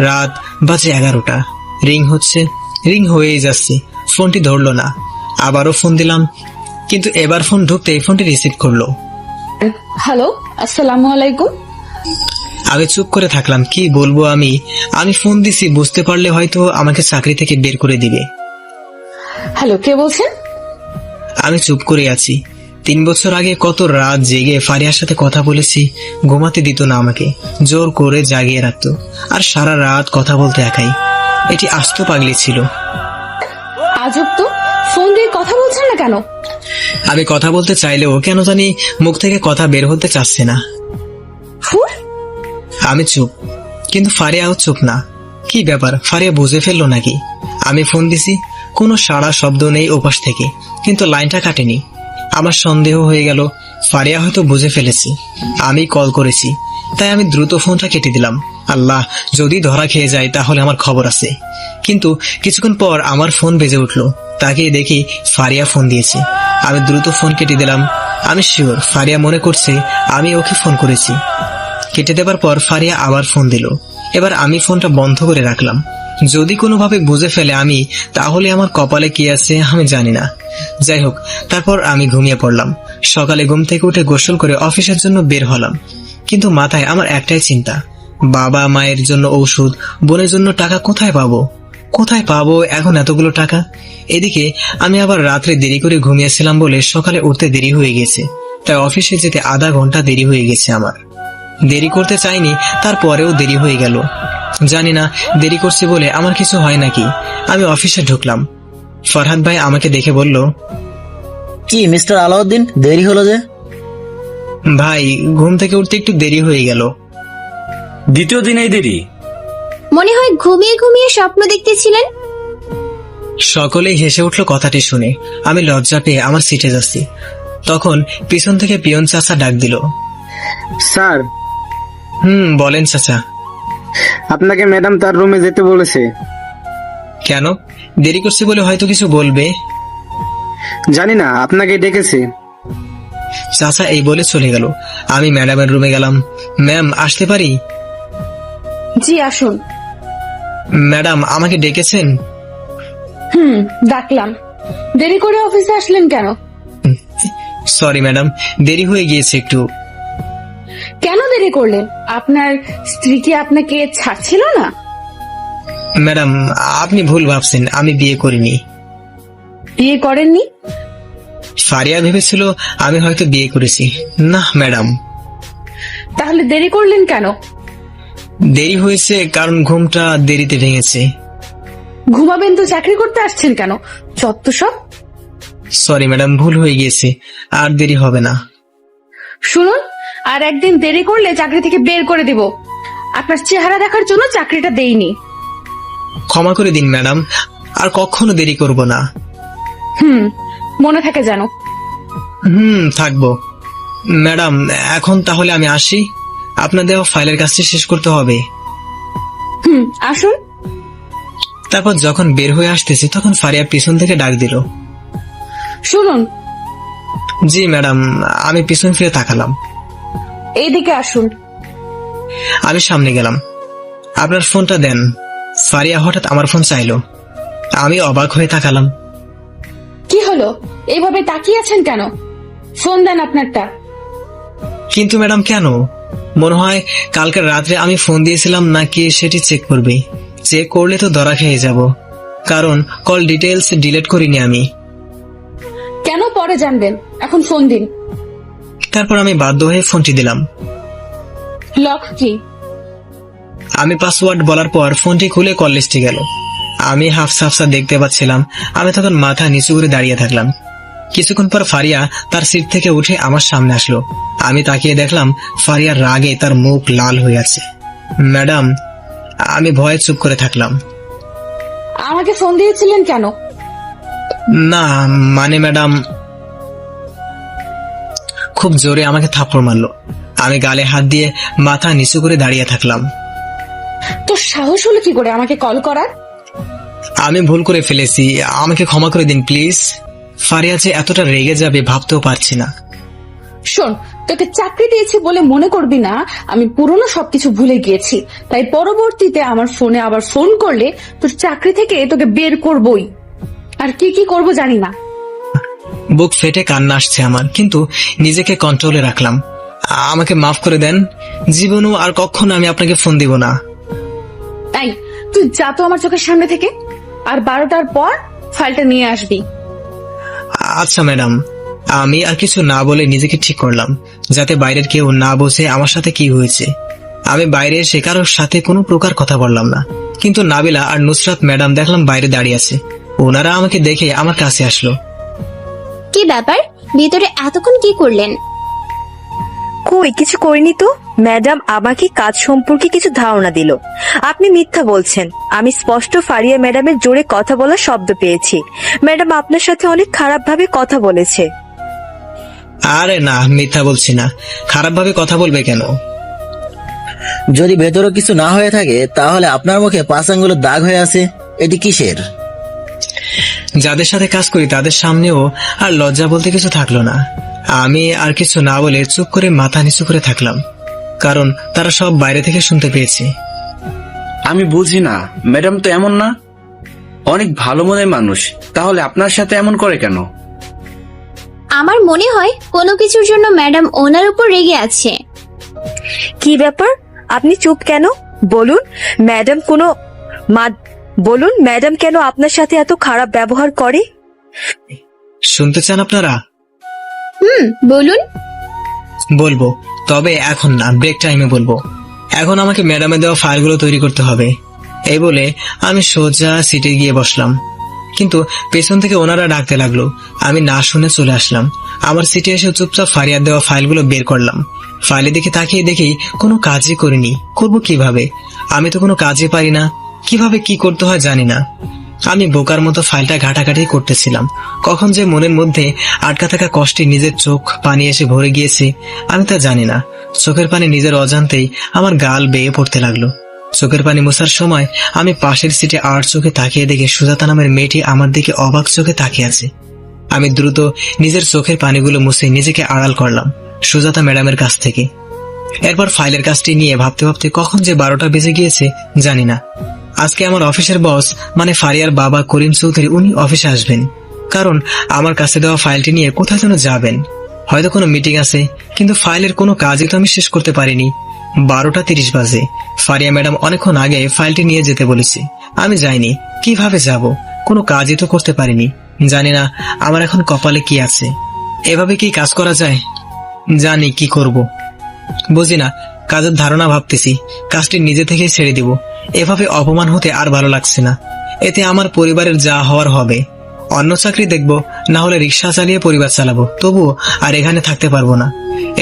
রাত বাজে 11টা। রিং হচ্ছে, রিং হয়েই যাচ্ছে, ফোনটি ধরলো না। আবারও ফোন দিলাম, কিন্তু এবার ফোন ঢুকতে ফোনটি রিসিভ করলো। হ্যালো, আসসালামু আলাইকুম। আমি চুপ করে থাকলাম। কি বলবো আমি ফোন দিছি, বুঝতে পারলে হয়তো আমাকে চাকরি থেকে বের করে দিবে। হ্যালো, কে বলছেন? আমি চুপ করে আছি। 3 বছর আগে কত রাত জেগে ফারিয়ার সাথে কথা বলেছি। ঘুমাতে দিত না আমাকে, জোর করে জাগিয়ে রাখতো, আর সারা রাত কথা বলতে একাই। এটি আস্ত পাগলি ছিল। আজব তো, ফোন দিয়ে কথা বলছেন না কেন? আমি কথা বলতে চাইলেও কেন জানি মুখ থেকে কথা বের হতে চাচ্ছে না। ফুর, আমি চুপ, কিন্তু ফারিয়াও চুপ না। কি ব্যাপার, ফারিয়া বুঝে ফেললো নাকি? আমি ফোন দিছি, কোনো সাড়া শব্দ নেই ওপাশ থেকে, কিন্তু লাইনটা কাটেনি। আমার সন্দেহ হয়ে গেল ফারিয়া হয়তো বুঝে ফেলেছি আমি কল করেছি, তাই আমি দ্রুত ফোনটা কেটে দিলাম। আল্লাহ, যদি ধরা খেয়ে যায় তাহলে আমার খবর আছে। কিন্তু কিছুক্ষণ পর আমার ফোন বেজে উঠলো, তাকিয়ে দেখি ফারিয়া ফোন দিয়েছে। আমি দ্রুত ফোন কেটে দিলাম। আমি শিওর ফারিয়া মনে করছে আমি ওকে ফোন করেছি। কেটে দেবার পর ফারিয়া আবার ফোন দিল। এবার আমি ফোনটা বন্ধ করে রাখলাম। যদি কোনোভাবে বুঝে ফেলে আমি, তাহলে আমার কপালে কি আছে আমি জানি না। যাই হোক, তারপর আমি ঘুমিয়ে পড়লাম। সকালে ঘুম থেকে উঠে গোসল করে অফিসের জন্য বের হলাম। কিন্তু মাথায় আমার একটাই চিন্তা, বাবা মায়ের জন্য ঔষধ, বোনের জন্য টাকা কোথায় পাবো এখন এতগুলো টাকা? এদিকে আমি আবার রাত্রে দেরি করে ঘুমিয়েছিলাম বলে সকালে উঠতে দেরি হয়ে গেছে, তাই অফিসে যেতে আধা ঘন্টা দেরি হয়ে গেছে। আমার দেরি করতে চাইনি, তারপরেও দেরি হয়ে গেল। জানি না দেরি করছি বলে আমার কিছু হয় নাকি। আমি অফিসে ঢুকলাম। ফরহাদ ভাই আমাকে দেখে বলল, কি মিস্টার আলাউদ্দিন, দেরি হলো যে? ভাই ঘুম থেকে উঠতে একটু দেরি হয়ে গেল। দ্বিতীয় দিনেই দেরি? মনে হয় ঘুমিয়ে ঘুমিয়ে স্বপ্ন দেখতেছিলেন। সকলেই হেসে উঠল কথাটি শুনে। আমি লজ্জা পেয়ে আমার সিটে যাচ্ছি, তখন পিছন থেকে পিয়ন চাচা ডাক দিল। স্যার, বলেন চাচা। আপনাকে ম্যাডাম তার রুমে যেতে বলেছে। কেন? দেরি করছি বলে হয়তো কিছু বলবে। জানি না, আপনাকে ডেকেছে। চাচা এই বলে চলে গেল। আমি ম্যাডামের রুমে গেলাম। ম্যাম, আসতে পারি? জি আসুন। ম্যাডাম আমাকে ডেকেছেন? ডাকলাম। দেরি করে অফিসে আসলেন কেন? সরি ম্যাডাম, দেরি হয়ে গিয়েছে একটু। কেন দেরি করলেন? আপনার স্ত্রী কি আপনাকে ছাড়ছিল না? ম্যাডাম, আপনি ভুল ভাবছেন, আমি বিয়ে করিনি। বিয়ে করেননি? ফারিয়া ভেবেছিল আমি হয়তো বিয়ে করেছি। না ম্যাডাম। তাহলে দেরি করলেন কেন? দেরি হয়েছে কারণ ঘুমটা দেরিতে ভেঙেছে। ঘুমাবেন তো চাকরি করতে আসছেন কেন? যত সব। সরি ম্যাডাম, ভুল হয়ে গিয়েছে, আর দেরি হবে না। শুনুন, আর একদিন দেরি করলে চাকরি থেকে বের করে দিব। আপনার চেহারা দেখার জন্য চাকরিটা দেইনি। ক্ষমা করে দিন ম্যাডাম, আর কখনো দেরি করব না। মনে থাকে জানো। থাকবো। ম্যাডাম, এখন তাহলে আমি আসি, আপনার দেওয়া ফাইলের কাজটি শেষ করতে হবে। আসুন। তারপর যখন বের হয়ে আসতেছি তখন ফারিয়া পিছন থেকে ডাক দিল। শুনুন। জি ম্যাডাম। আমি পিছন ফিরে তাকালাম। এইদিকে আসুন। আমি সামনে গেলাম। আপনার ফোনটা দেন। ফারিয়া হঠাৎ আমার ফোন চাইলো। আমি অবাক হয়ে তাকালাম। কি হলো, এইভাবে তাকিয়ে আছেন কেন? ফোন দেন আপনারটা। কিন্তু ম্যাডাম কেন? মনে হয় কালকে রাত্রে আমি ফোন দিয়েছিলাম নাকি সেটি চেক করবে। চেক করলে তো ধরা খেয়ে যাব, কারণ কল ডিটেলস ডিলিট করিনি আমি। কেন পরে জানবেন, এখন ফোন দিন। তারপর আমি বাধ্য হয়ে ফোনটি দিলাম। লক কি? আমি পাসওয়ার্ড বলার পর ফোনটি খুলে কল লিস্টে গেল। আমি হাফসা দেখতে পাচ্ছিলাম। আমি তখন মাথা নিচু করে দাঁড়িয়ে থাকলাম। কিছুক্ষণ পর ফারিয়া তার সিট থেকে উঠে আমার সামনে আসলো। আমি তাকিয়ে দেখলাম ফারিয়ার রাগে তার মুখ লাল হয়ে আছে। ম্যাডাম, আমি ভয়ে চুপ করে থাকলাম। আমাকে ফোন দিয়েছিলেন কেন? না মানে ম্যাডাম, খুব জোরে আমাকে থাপ্পড় মারলো। আমি গালে হাত দিয়ে মাথা নিচু করে দাঁড়িয়ে থাকলাম। তোর সাহস হলো কি করে আমাকে কল করার? আমি ভুল করে ফেলেছি, আমাকে ক্ষমা করে দিন প্লিজ। ফারিয়া যে এতটা রেগে যাবে ভাবতেও পারছি না। শোন, তোকে চাকরি দিয়েছি বলে মনে করবি না আমি পুরনো সবকিছু ভুলে গিয়েছি, তাই পরবর্তীতে আমার ফোনে আবার ফোন করলে তোর চাকরি থেকে তোকে বের করবই। আর কি কি করব জানি না। বুক ফেটে কান্না আসছে আমার, কিন্তু নিজেকে কন্ট্রোলে রাখলাম। আমাকে মাফ করে দেন। জীবনও আর কখনো আমি আপনাকে ফোন দিব না। তাই তুই যা তো আমার চোখের সামনে থেকে, আর 12টার পর ফাইলটা নিয়ে আসবি। আচ্ছা ম্যাডাম। আমি আর কিছু না বলে নিজেকে ঠিক করলাম, যাতে বাইরের কেউ না বোঝে আমার সাথে কি হয়েছে। আমি বাইরে এসে কারোর সাথে কোনো প্রকার কথা বললাম না, কিন্তু নাবিলা আর নুসরাত ম্যাডাম দেখলাম বাইরে দাঁড়িয়ে আছে। ওনারা আমাকে দেখে আমার কাছে আসলো। কি ব্যাপার, ভিতরে এতক্ষণ কি করলেন? কই কিছু করিনি তো। ম্যাডাম আমাকে কাজ সম্পর্কে কিছু ধারণা দিল। আপনি মিথ্যা বলছেন। আমি স্পষ্ট ফারিয়া ম্যাডামের জোরে কথা বলার শব্দ পেয়েছি। ম্যাডাম আপনার সাথে অনেক খারাপ ভাবে কথা বলেছে। আরে না, মিথ্যা বলছি না। খারাপ ভাবে কথা বলবে কেন? যদি ভেতরে কিছু না হয়ে থাকে তাহলে আপনার মুখে 5 আঙ্গুলের দাগ হয়ে আছে, এটি কিসের? যাদের সাথে কাজ করি তাদের সামনেও আর লজ্জা বলতে কিছু থাকলো না। আমি আর কিছু না বলে চুপ করে মাথা নিচু করে থাকলাম, কারণ তারা সব বাইরে থেকে শুনতে পেয়েছে। আমি বুঝি না, ম্যাডাম তো এমন না, অনেক ভালো মনের মানুষ, তাহলে আপনার সাথে এমন করে কেন? আমার মনে হয় কোনো কিছুর জন্য ম্যাডাম ওনার উপর রেগে আছে। কি ব্যাপার, আপনি চুপ কেন? বলুন ম্যাডাম কেন আপনার সাথে এত খারাপ ব্যবহার করে? শুনতে চান আপনারা? বলুন। বলবো, তবে এখন না, ব্রেক টাইমে বলবো। এখন আমাকে ম্যাডামে দেওয়া ফাইলগুলো তৈরি করতে হবে। এই বলে আমি সোজা সিটে গিয়ে বসলাম, কিন্তু পেছন থেকে ওনারা ডাকতে লাগলো। আমি না শুনে চলে আসলাম। আমার সিটে এসে চুপচাপ ফারিয়ার দেওয়া ফাইলগুলো বের করলাম। ফাইলে দিকে তাকিয়ে দেখি কোনো কাজই করিনি। করবো কিভাবে? আমি তো কোনো কাজই পারি না, কিভাবে কি করতে হয় জানি না। আমি বোকার মতো ফাইলটা ঘাটাঘাটি করতেছিলাম। কখন যে মনের মধ্যে আটকা থাকা কষ্টে নিজের চোখ পানি এসে ভরে গিয়েছে আমি তা জানি না। চোখের পানি নিজের অজান্তেই আমার গাল বেয়ে পড়তে লাগলো। চোখের পানি মোছার সময় আমি পাশের সিটে আর চোখে তাকিয়ে দেখে সুজাতা নামের মেয়েটি আমার দিকে অবাক চোখে তাকিয়ে আছে। আমি দ্রুত নিজের চোখের পানিগুলো মুছে নিজেকে আড়াল করলাম সুজাতা ম্যাডামের কাছ থেকে। এরপর ফাইলের কাজটি নিয়ে ভাবতে ভাবতে কখন যে 12টা বেজে গিয়েছে জানি না। আজকে আমার অফিসের বস মানে ফারিয়ার বাবা করিম চৌধুরী উনি অফিসে আসবেন, কারণ আমার কাছে দেওয়া ফাইলটি নিয়ে কোথায় যেন যাবেন। হয়তো কোনো মিটিং আছে, কিন্তু ফাইলের কোনো কাজই তো আমি শেষ করতে পারিনি। 12:30 বাজে। ফারিয়া ম্যাডাম অনেকক্ষণ আগে ফাইলটি নিয়ে যেতে বলেছি, আমি যাইনি। কিভাবে যাব? কোনো কাজই তো করতে পারিনি। জানি না আমার এখন কপালে কি আছে। এভাবে কি কাজ করা যায়? জানি কি করব, বুঝি না। কাজের ধারণা ভাবতেছি, কাজটি নিজে থেকেই ছেড়ে দিব। এভাবে অপমান হতে আর ভালো লাগছে না। এতে আমার পরিবারের যা হওয়ার হবে। অন্য চাকরি দেখব, না হলে রিক্সা চালিয়ে পরিবার চালাবো, তবুও আর এখানে থাকতে পারবো না।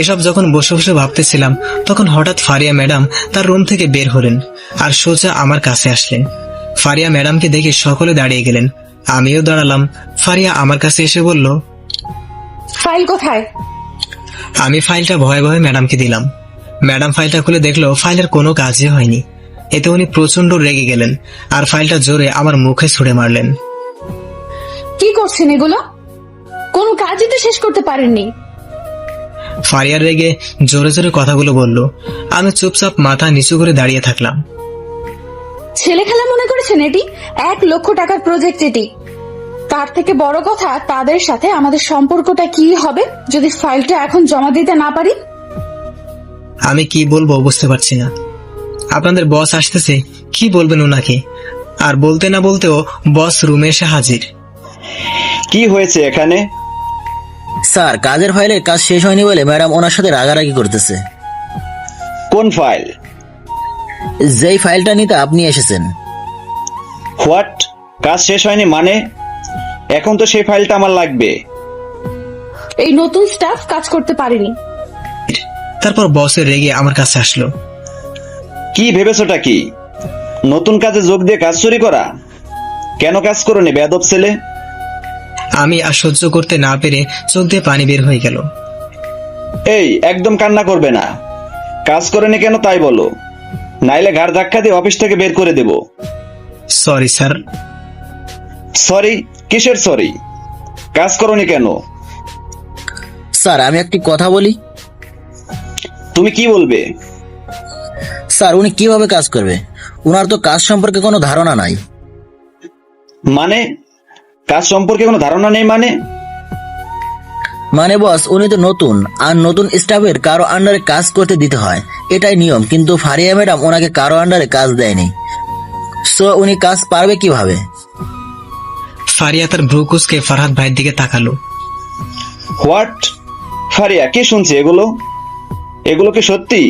এসব যখন বসে বসে ভাবতেছিলাম তখন হঠাৎ ফারিয়া ম্যাডাম তার রুম থেকে বের হলেন আর সোজা আমার কাছে আসলেন। ফারিয়া ম্যাডামকে দেখে সকলে দাঁড়িয়ে গেলেন, আমিও দাঁড়ালাম। ফারিয়া আমার কাছে এসে বলল, ফাইল কোথায়? আমি ফাইলটা ভয়ে ভয়ে ম্যাডামকে দিলাম। ম্যাডাম ফাইলটা খুলে দেখলো ফাইলের কোনো কাজই হয়নি। এতে উনি প্রচন্ড রেগে গেলেন আর ফাইলটা জোরে আমার মুখে ছুঁড়ে মারলেন। কি করছেন এগুলো? কোন কাজই তো শেষ করতে পারেননি। ফারিয়ার রেগে জোরে জোরে কথাগুলো বলল। আমি চুপচাপ মাথা নিচু করে দাঁড়িয়ে থাকলাম। ছেলে খেলা মনে করেছেন এটি? 1 লক্ষ টাকার প্রজেক্ট এটি। তার থেকে বড় কথা, তাদের সাথে আমাদের সম্পর্কটা কি হবে যদি ফাইলটা এখন জমা দিতে না পারি? আমি কি বলবো বুঝতে পারছি না। আপনাদের বস আসতেছে, কি বলবেন ওনাকে? আর বলতে না বলতেও বস রুমে এসে হাজির। কি হয়েছে এখানে? স্যার, কাজের ফাইলে কাজ শেষ হয়নি বলে ম্যাডাম ওনার সাথে রাগারাগি করতেছে। কোন ফাইল? যেই ফাইলটা নিতে আপনি এসেছেন। হোয়াট? কাজ শেষ হয়নি মানে? এখন তো সেই ফাইলটা আমার লাগবে। এই নতুন স্টাফ কাজ করতে পারেনি। তারপর বসের রেগে আমার কাছে আসলো। কি ভেবেছোটা কি? নতুন কাজে যোগ দিয়ে কাজ চুরি করা? কেন কাজ করোনি বেয়াদব ছেলে? আমি আর সহ্য করতে না পেরে চোখ দিয়ে পানি বের হয়ে গেল। এই, একদম কান্না করবে না। কাজ করেনি কেন তাই বলো, নাইলে ঘাড় ধাক্কা দিয়ে অফিস থেকে বের করে দেব। Sorry sir. সরি? কিসের সরি? কাজ করোনি কেন? স্যার, আমি একটি কথা বলি। তুমি কি বলবে? স্যার, উনি কিভাবে কাজ করবে? উনার তো কাজ সম্পর্কে কোনো ধারণা নাই। মানে? কাজ সম্পর্কে কোনো ধারণা নেই মানে? মানে বস, উনি তো নতুন, আর নতুন স্টাফের কারো আন্ডারে কাজ করতে দিতে হয়, এটাই নিয়ম। কিন্তু ফারিয়া ম্যাডাম ওনাকে কারো আন্ডারে কাজ দেয়নি, সো উনি কাজ পারবে কিভাবে? ফারিয়া তার ভ্রুকুচকে ফারহাদ ভাইয়ের দিকে তাকালো। হোয়াট? ফারিয়া, কি শুনছে এগুলো? এগুলো কি সত্যি?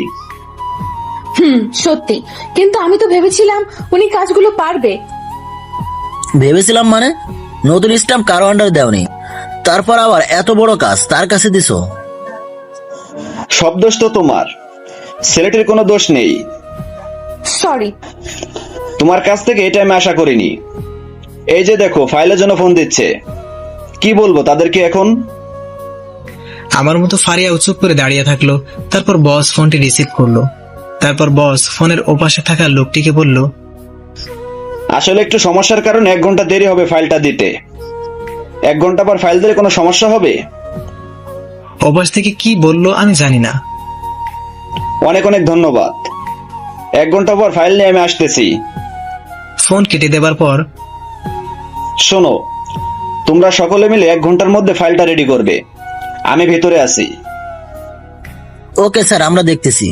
সত্যি, কিন্তু আমি তো ভেবেছিলাম উনি কাজগুলো পারবে। ভেবেছিলাম মানে? নতুন স্টাম্প কারো আন্ডার দেওনি, তারপর আবার এত বড় কাজ তার কাছে দিছো। সব দোষ তো তোমার, ছেলেটির কোনো দোষ নেই। সরি। তোমার কাছ থেকে এটা আমি আশা করিনি। এই যে দেখো, ফাইলের জন্য ফোন দিচ্ছে, কি বলবো তাদেরকে এখন? আমার মতো ফারিয়া চুপ করে দাঁড়িয়ে থাকলো। তারপর বস ফোনটি রিসিভ করলো। তারপর বস ফোনের ওপাশে থাকা লোকটিকে বলল, আসলে একটু সমস্যার কারণে 1 ঘন্টা দেরি হবে ফাইলটা দিতে। 1 ঘন্টা পর ফাইল দিলে কোনো সমস্যা হবে? ওপাশ থেকে কি বলল আমি জানি না। অনেক অনেক ধন্যবাদ। 1 ঘন্টা পর ফাইল নিয়ে আমি আসতেছি। ফোন কেটে দেবার পর, শোনো, তোমরা সকলে মিলে 1 ঘন্টার মধ্যে ফাইলটা রেডি করবে। আমি ভেতরে আছি। ওকে স্যার, আমরা দেখতেছি।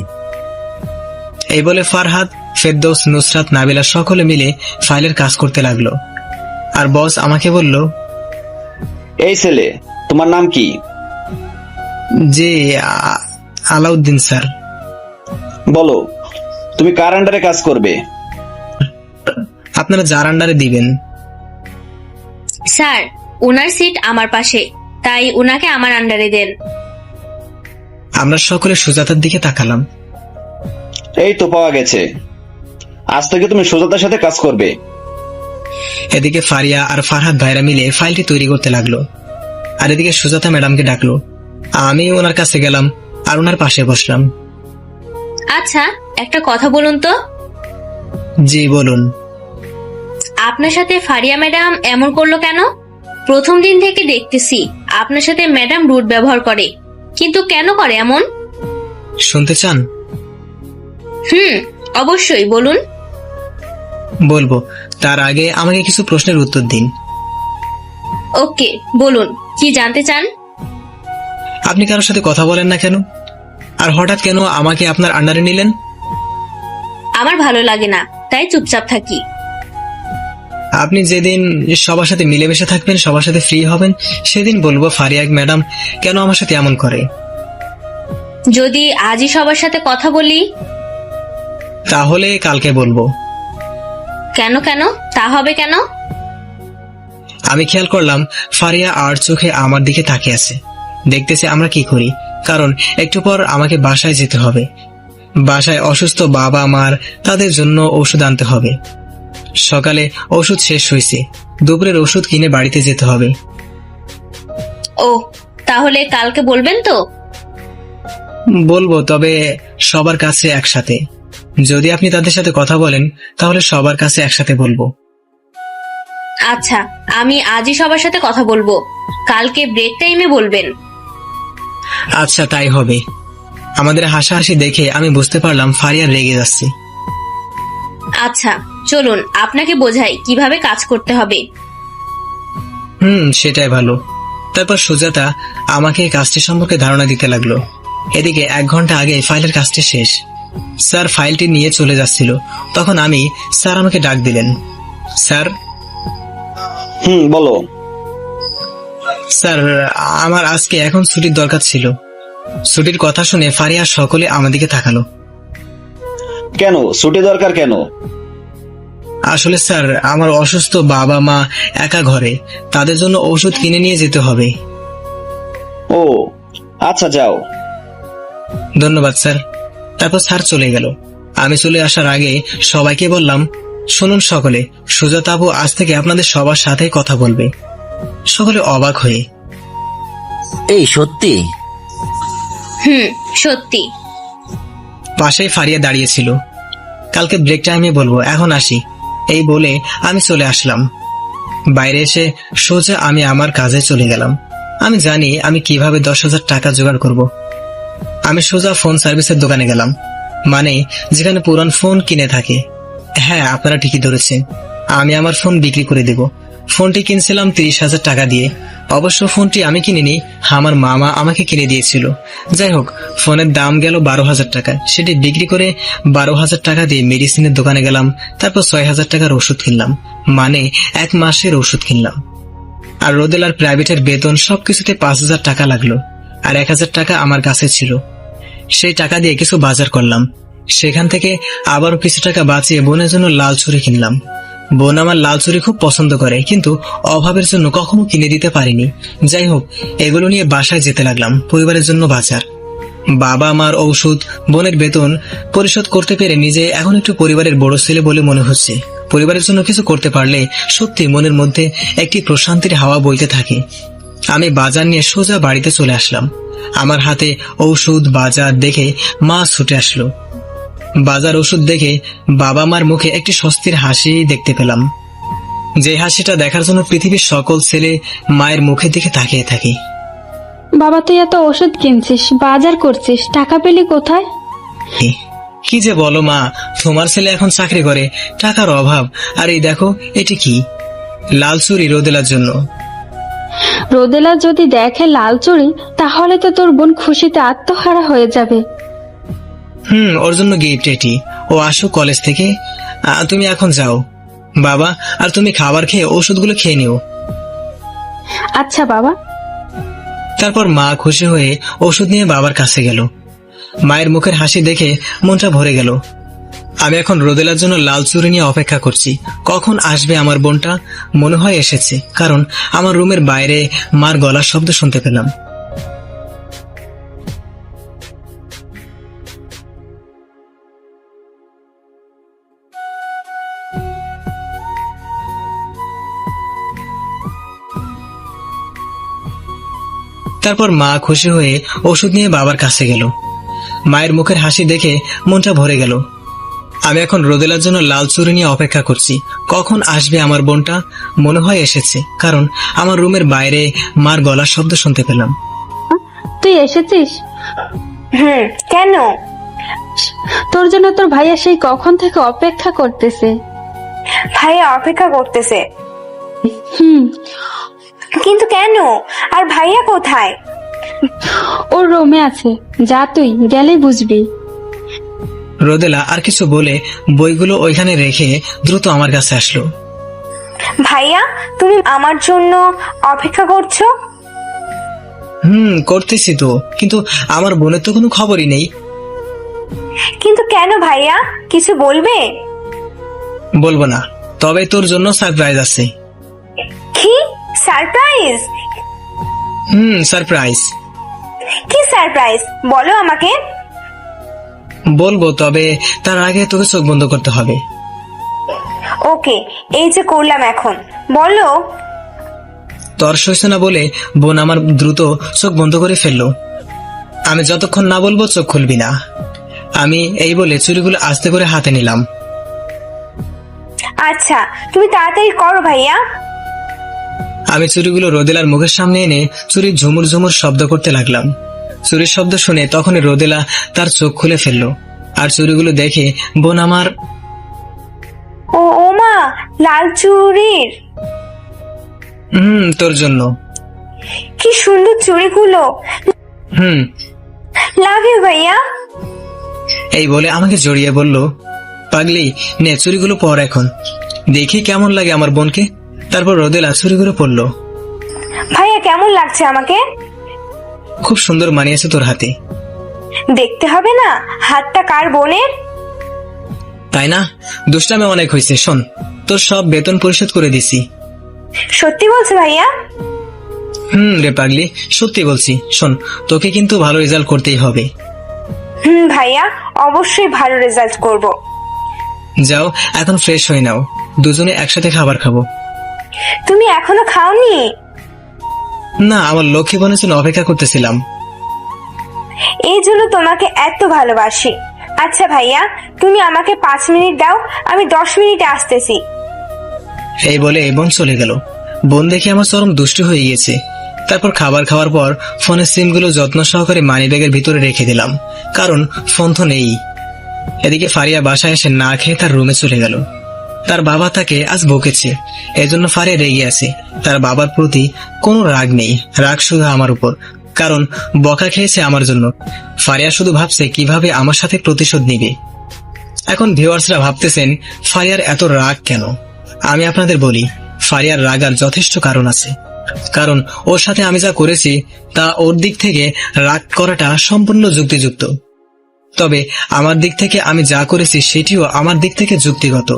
এই বলে ফারহাদ, ফেরদৌস, নুসরাত, নাবিলা সকলে মিলে ফাইলের কাজ করতে লাগলো। আর বস আমাকে বলল, এই ছেলে, তোমার নাম কি? যে আলাউদ্দিন স্যার। বলো, তুমি কার আন্ডারে কাজ করবে? আপনারা যার আন্ডারে দিবেন। স্যার, ওনার সিট আমার পাশে, তাই ওনাকে আমার আন্ডারে দেন। আমরা সকলে সুজাতার দিকে তাকালাম। এই তো পাওয়া গেছে, আজ থেকে তুমি সুজাতার সাথে কাজ করবে। এদিকে ফারিয়া আর ফারহাদ ভাইরা মিলে ফাইলটি তৈরি করতে লাগলো। আর এদিকে সুজাতা ম্যাডামকে ডাকলো। আমি ওনার কাছে গেলাম আর ওনার পাশে বসলাম। আচ্ছা, একটা কথা বলুন তো। জি বলুন। আপনার সাথে ফারিয়া ম্যাডাম এমন করলো কেন? প্রথম দিন থেকে দেখতেছি আপনার সাথে ম্যাডাম রুড ব্যবহার করে, কিন্তু কেন করে এমন? শুনতে চান? অবশ্যই বলুন। বলবো, তার আগে আমাকে কিছু প্রশ্নের উত্তর দিন। ওকে, বলুন, কি জানতে চান? আপনি কারোর সাথে কথা বলেন না কেন? আর হঠাৎ কেন আমাকে আপনার আন্ডারে নিলেন? আমার ভালো লাগে না, তাই চুপচাপ থাকি। আপনি যেদিন সবার সাথে মিলেমিশে থাকবেন, সবার সাথে ফ্রি হবেন, সেদিন বলবো ফারিয়া ম্যাডাম কেন আমার সাথে এমন করে। যদি আজই সবার সাথে কথা বলি? তাহলে কালকে বলবো। কেন কেন? তা হবে কেন? আমি খেয়াল করলাম ফারিয়া আর চোখে আমার দিকে তাকিয়ে আছে, দেখতেছে আমরা কি করি। কারণ একটু পর আমাকে বাসায় যেতে হবে। বাসায় অসুস্থ বাবা মার, তাদের জন্য ওষুধ আনতে হবে। সকালে ওষুধ শেষ হয়েছে, দুপুরের ওষুধ কিনে বাড়িতে যেতে হবে। ও, তাহলে কালকে বলবেন তো? বলবো, তবে সবার কাছে একসাথে। যদি আপনি তাদের সাথে কথা বলেন তাহলে সবার কাছে একসাথে বলবো। আচ্ছা, আমি আজই সবার সাথে কথা বলবো, কালকে ব্রেক টাইমে বলবেন। আচ্ছা, তাই হবে। আমাদের হাসাহাসি দেখে আমি বুঝতে পারলাম ফারিয়া রেগে যাচ্ছে। আচ্ছা, চলুন আপনাকে বোঝাই কিভাবে কাজ করতে হবে। সেটাই ভালো। তারপর সুজাতা আমাকে কাজটি সম্পর্কে ধারণা দিতে লাগলো। এদিকে 1 ঘন্টা আগে ফাইলের কাজটি শেষ। স্যার ফাইলটি নিয়ে চলে যাচ্ছিল, তখন স্যার আমাকে ডাক দিলেন। স্যার। বলো। স্যার, আমার আজকে এখন ছুটির দরকার ছিল। ছুটির কথা শুনে ফারিয়া সকলে আমাদিকে তাকালো। কেন ছুটি দরকার কেন? আসলে স্যার, আমার অসুস্থ বাবা মা একা ঘরে, তাদের জন্য ওষুধ কিনে নিয়ে যেতে হবে। ও আচ্ছা, যাও। ধন্যবাদ স্যার। তারপর স্যার চলে গেল। আমি চলে আসার আগে সবাইকে বললাম, শুনুন সকলে, সুজাতা আপু আজ থেকে আপনাদের সবার সাথে কথা বলবে। সকলে অবাক হয়ে, এই সত্যি? সত্যি। পাশেই ফারিয়া দাঁড়িয়েছিল। কালকে ব্রেক টাইমে বলবো, এখন আসি, এই বলে আমি চলে আসলাম। বাইরে এসে সোজা আমি আমার কাজে চলে গেলাম। আমি জানি আমি কিভাবে 10,000 টাকা জোগাড় করব। আমি সোজা ফোন সার্ভিসের দোকানে গেলাম, মানে যেখানে পুরান ফোন কিনে থাকে। হ্যাঁ, আপনারা ঠিকই ধরেছেন, আমি আমার ফোন বিক্রি করে দেব। ফোনটি কিনছিলাম 30,000 টাকা দিয়ে। অবশ্য ফোনটি আমি কিনিনি, আমার মামা আমাকে কিনে দিয়েছিল। যাই হোক, ফোনের দাম গেল 12,000 টাকা। সেটি বিক্রি করে 12,000 টাকা দিয়ে মেডিসিনের দোকানে গেলাম। তারপর 6,000 টাকার ওষুধ কিনলাম, মানে 1 মাসের ওষুধ কিনলাম। আর রোদেল আর প্রাইভেটের বেতন সবকিছুতে 5,000 টাকা লাগলো। আর 1,000 টাকা আমার কাছে ছিল। সেই টাকা দিয়ে কিছু বাজার করলাম। সেখান থেকে আবারও কিছু টাকা বাঁচিয়ে বোনের জন্য লাল ছুরি কিনলাম। বোন আমার লাল ছুরি খুব পছন্দ করে, কিন্তু অভাবের জন্য কখনো কিনে দিতে পারিনি। যাই হোক, এগুলো নিয়ে বাসায় যেতে লাগলাম পরিবারের জন্য বাজার। বাবা মার ঔষধ, বোনের বেতন পরিশোধ করতে পেরে নিজে এখন একটু পরিবারের বড় ছেলে বলে মনে হচ্ছে। পরিবারের জন্য কিছু করতে পারলে সত্যি মনের মধ্যে একটি প্রশান্তির হাওয়া বইতে থাকে। আমি বাজার নিয়ে সোজা বাড়িতে চলে আসলাম। আমার হাতে ঔষধ বাজার দেখে মা ছুটে আসলো। বাজার ওষুধ দেখে বাবা মার মুখে একটি স্বস্তির হাসি দেখতে পেলাম, যে হাসিটা দেখার জন্য পৃথিবীর সকল ছেলে মায়ের মুখের দিকে তাকিয়ে থাকে। বাবা তুই এত ওষুধ কিনছিস, বাজার করছিস, টাকা পেলি কোথায়? কি যে বলো মা, তোমার ছেলে এখন চাকরি করে, টাকার অভাব। আর এই দেখো, এটি কি? লাল চুড়ি রোদেলার জন্য। রোদেলা যদি দেখে লাল চুড়ি, তাহলে তো তোর বোন খুশিতে আত্মহারা হয়ে যাবে। ওর জন্য গিফট এটি। ও আসো কলেজ থেকে, তুমি এখন যাও। বাবা, আর তুমি খাবার খেয়ে ওষুধগুলো খেয়ে নিও। আচ্ছা বাবা। তারপর মা খুশি হয়ে ওষুধ নিয়ে বাবার কাছে গেল। মায়ের মুখের হাসি দেখে মনটা ভরে গেল। আমি এখন রোদেলার জন্য লাল চুড়ি নিয়ে অপেক্ষা করছি, কখন আসবে আমার বোনটা। মনে হয় এসেছে, কারণ আমার রুমের বাইরে মার গলার শব্দ শুনতে পেলাম। তারপর মা খুশি হয়ে ওষুধ নিয়ে বাবার কাছে গেল। মায়ের মুখের হাসি দেখে মনটা ভরে গেল। আমি এখন রোদেলার জন্য লাল চুড়ি নিয়ে অপেক্ষা করছি, কখন আসবে আমার বোনটা। মনে হয় এসেছে, কারণ আমার রুমের বাইরে মার গলার শব্দ শুনতে পেলাম। তুই এসেছিস? কেন? তোর জন্য তোর ভাইয়া সেই কখন থেকে অপেক্ষা করতেছে। ভাইয়া অপেক্ষা করতেছে? হুম। কিন্তু কেন? আর ভাইয়া কোথায়? ওর রুমে আছে, যা তুই গেলেই বুঝবি। রোদেলা আর কিছু বলে বইগুলো ওইখানে রেখে দ্রুত আমার কাছে আসলো। ভাইয়া, তুমি আমার জন্য অপেক্ষা করছো? করতেছি তো, কিন্তু আমার বোনের তো কোনো খবরই নেই। কিন্তু কেন ভাইয়া, কিছু বলবে? বলবো না, তবে তোর জন্য সারপ্রাইজ আছে। কি সারপ্রাইজ? সারপ্রাইজ। কি সারপ্রাইজ বলো আমাকে। বলবো, তবে তার আগে তোকে চোখ বন্ধ করতে হবে। ওকে, এই যে করলাম, এখন বলো। তোর সইছে না বলে বোন আমার দ্রুত চোখ বন্ধ করে ফেললো। আমি যতক্ষণ না বলবো চোখ খুলবি না। আমি এই বলে চুড়িগুলো আস্তে করে হাতে নিলাম। আচ্ছা, তুমি তাড়াতাড়ি করো ভাইয়া। আমি চুড়িগুলো রোদেলার মুখের সামনে এনে চুরির ঝুমুর ঝুমুর শব্দ করতে লাগলাম। চুরির শব্দ শুনে তখনই রোদেলা তার চোখ খুলে ফেললো। আর চুড়িগুলো দেখে বোন আমার, ও মা, লাল চুড়ির। তোর জন্য। কি সুন্দর চুড়িগুলো। লাগে ভাইয়া। এই বলে আমাকে জড়িয়ে বলল, পাগলি নে চুড়িগুলো পর, এখন দেখি কেমন লাগে আমার বোনকে। তারপর রোদেলা চুড়িগুলো পরলো। ভাইয়া কেমন লাগছে আমাকে? খুব সুন্দর মানিয়েছে তোর হাতে। দেখতে হবে না হাতটা কার বোনের? তাই না? দুষ্টামে অনেক হয়েছে। শোন, তোর সব বেতন পরিশোধ করে দিছি। সত্যি বলছো ভাইয়া? রে পাগলি, সত্যি বলছি। শোন, তোকে কিন্তু ভালো রেজাল্ট করতেই হবে। ভাইয়া, অবশ্যই ভালো রেজাল্ট করব। যাও, এখন ফ্রেশ হয়ে নাও, দুজনে একসাথে খাবার খাবো। তুমি এখনো খাওনি? না, আমার লক্ষ্মী বোনের জন্য অপেক্ষা করতেছিলাম। এই জন্য তোমাকে এত ভালোবাসি। আচ্ছা ভাইয়া, তুমি আমাকে 5 মিনিট দাও, আমি 10 মিনিটে আসতেছি। এই বলে বোন চলে গেল। বোন দেখে আমার চরম দুষ্টু হয়ে গিয়েছে। তারপর খাবার খাওয়ার পর ফোনের সিমগুলো যত্ন সহকারে মানিব্যাগের ভিতরে রেখে দিলাম, কারণ ফোন তো নেই। এদিকে ফারিয়া বাসায় এসে না খেয়ে তার রুমে চলে গেল। তার বাবা তাকে আজ বকেছে, এজন্য ফারিয়া রেগে আছে। তার বাবার প্রতি কোনো রাগ নেই, রাগ শুধু আমার উপর, কারণ বকা খেয়েছে আমার জন্য। ফারিয়া শুধু ভাবছে কিভাবে আমার সাথে প্রতিশোধ নিবে। এখন ভিউয়ার্সরা ভাবতেছেন ফারিয়ার এত রাগ কেন। আমি আপনাদের বলি, ফারিয়ার রাগার যথেষ্ট কারণ আছে। কারণ ওর সাথে আমি যা করেছি তা ওর দিক থেকে রাগ করাটা সম্পূর্ণ যুক্তিযুক্ত। তবে আমার দিক থেকে আমি যা করেছি সেটিও আমার দিক থেকে যুক্তিগত।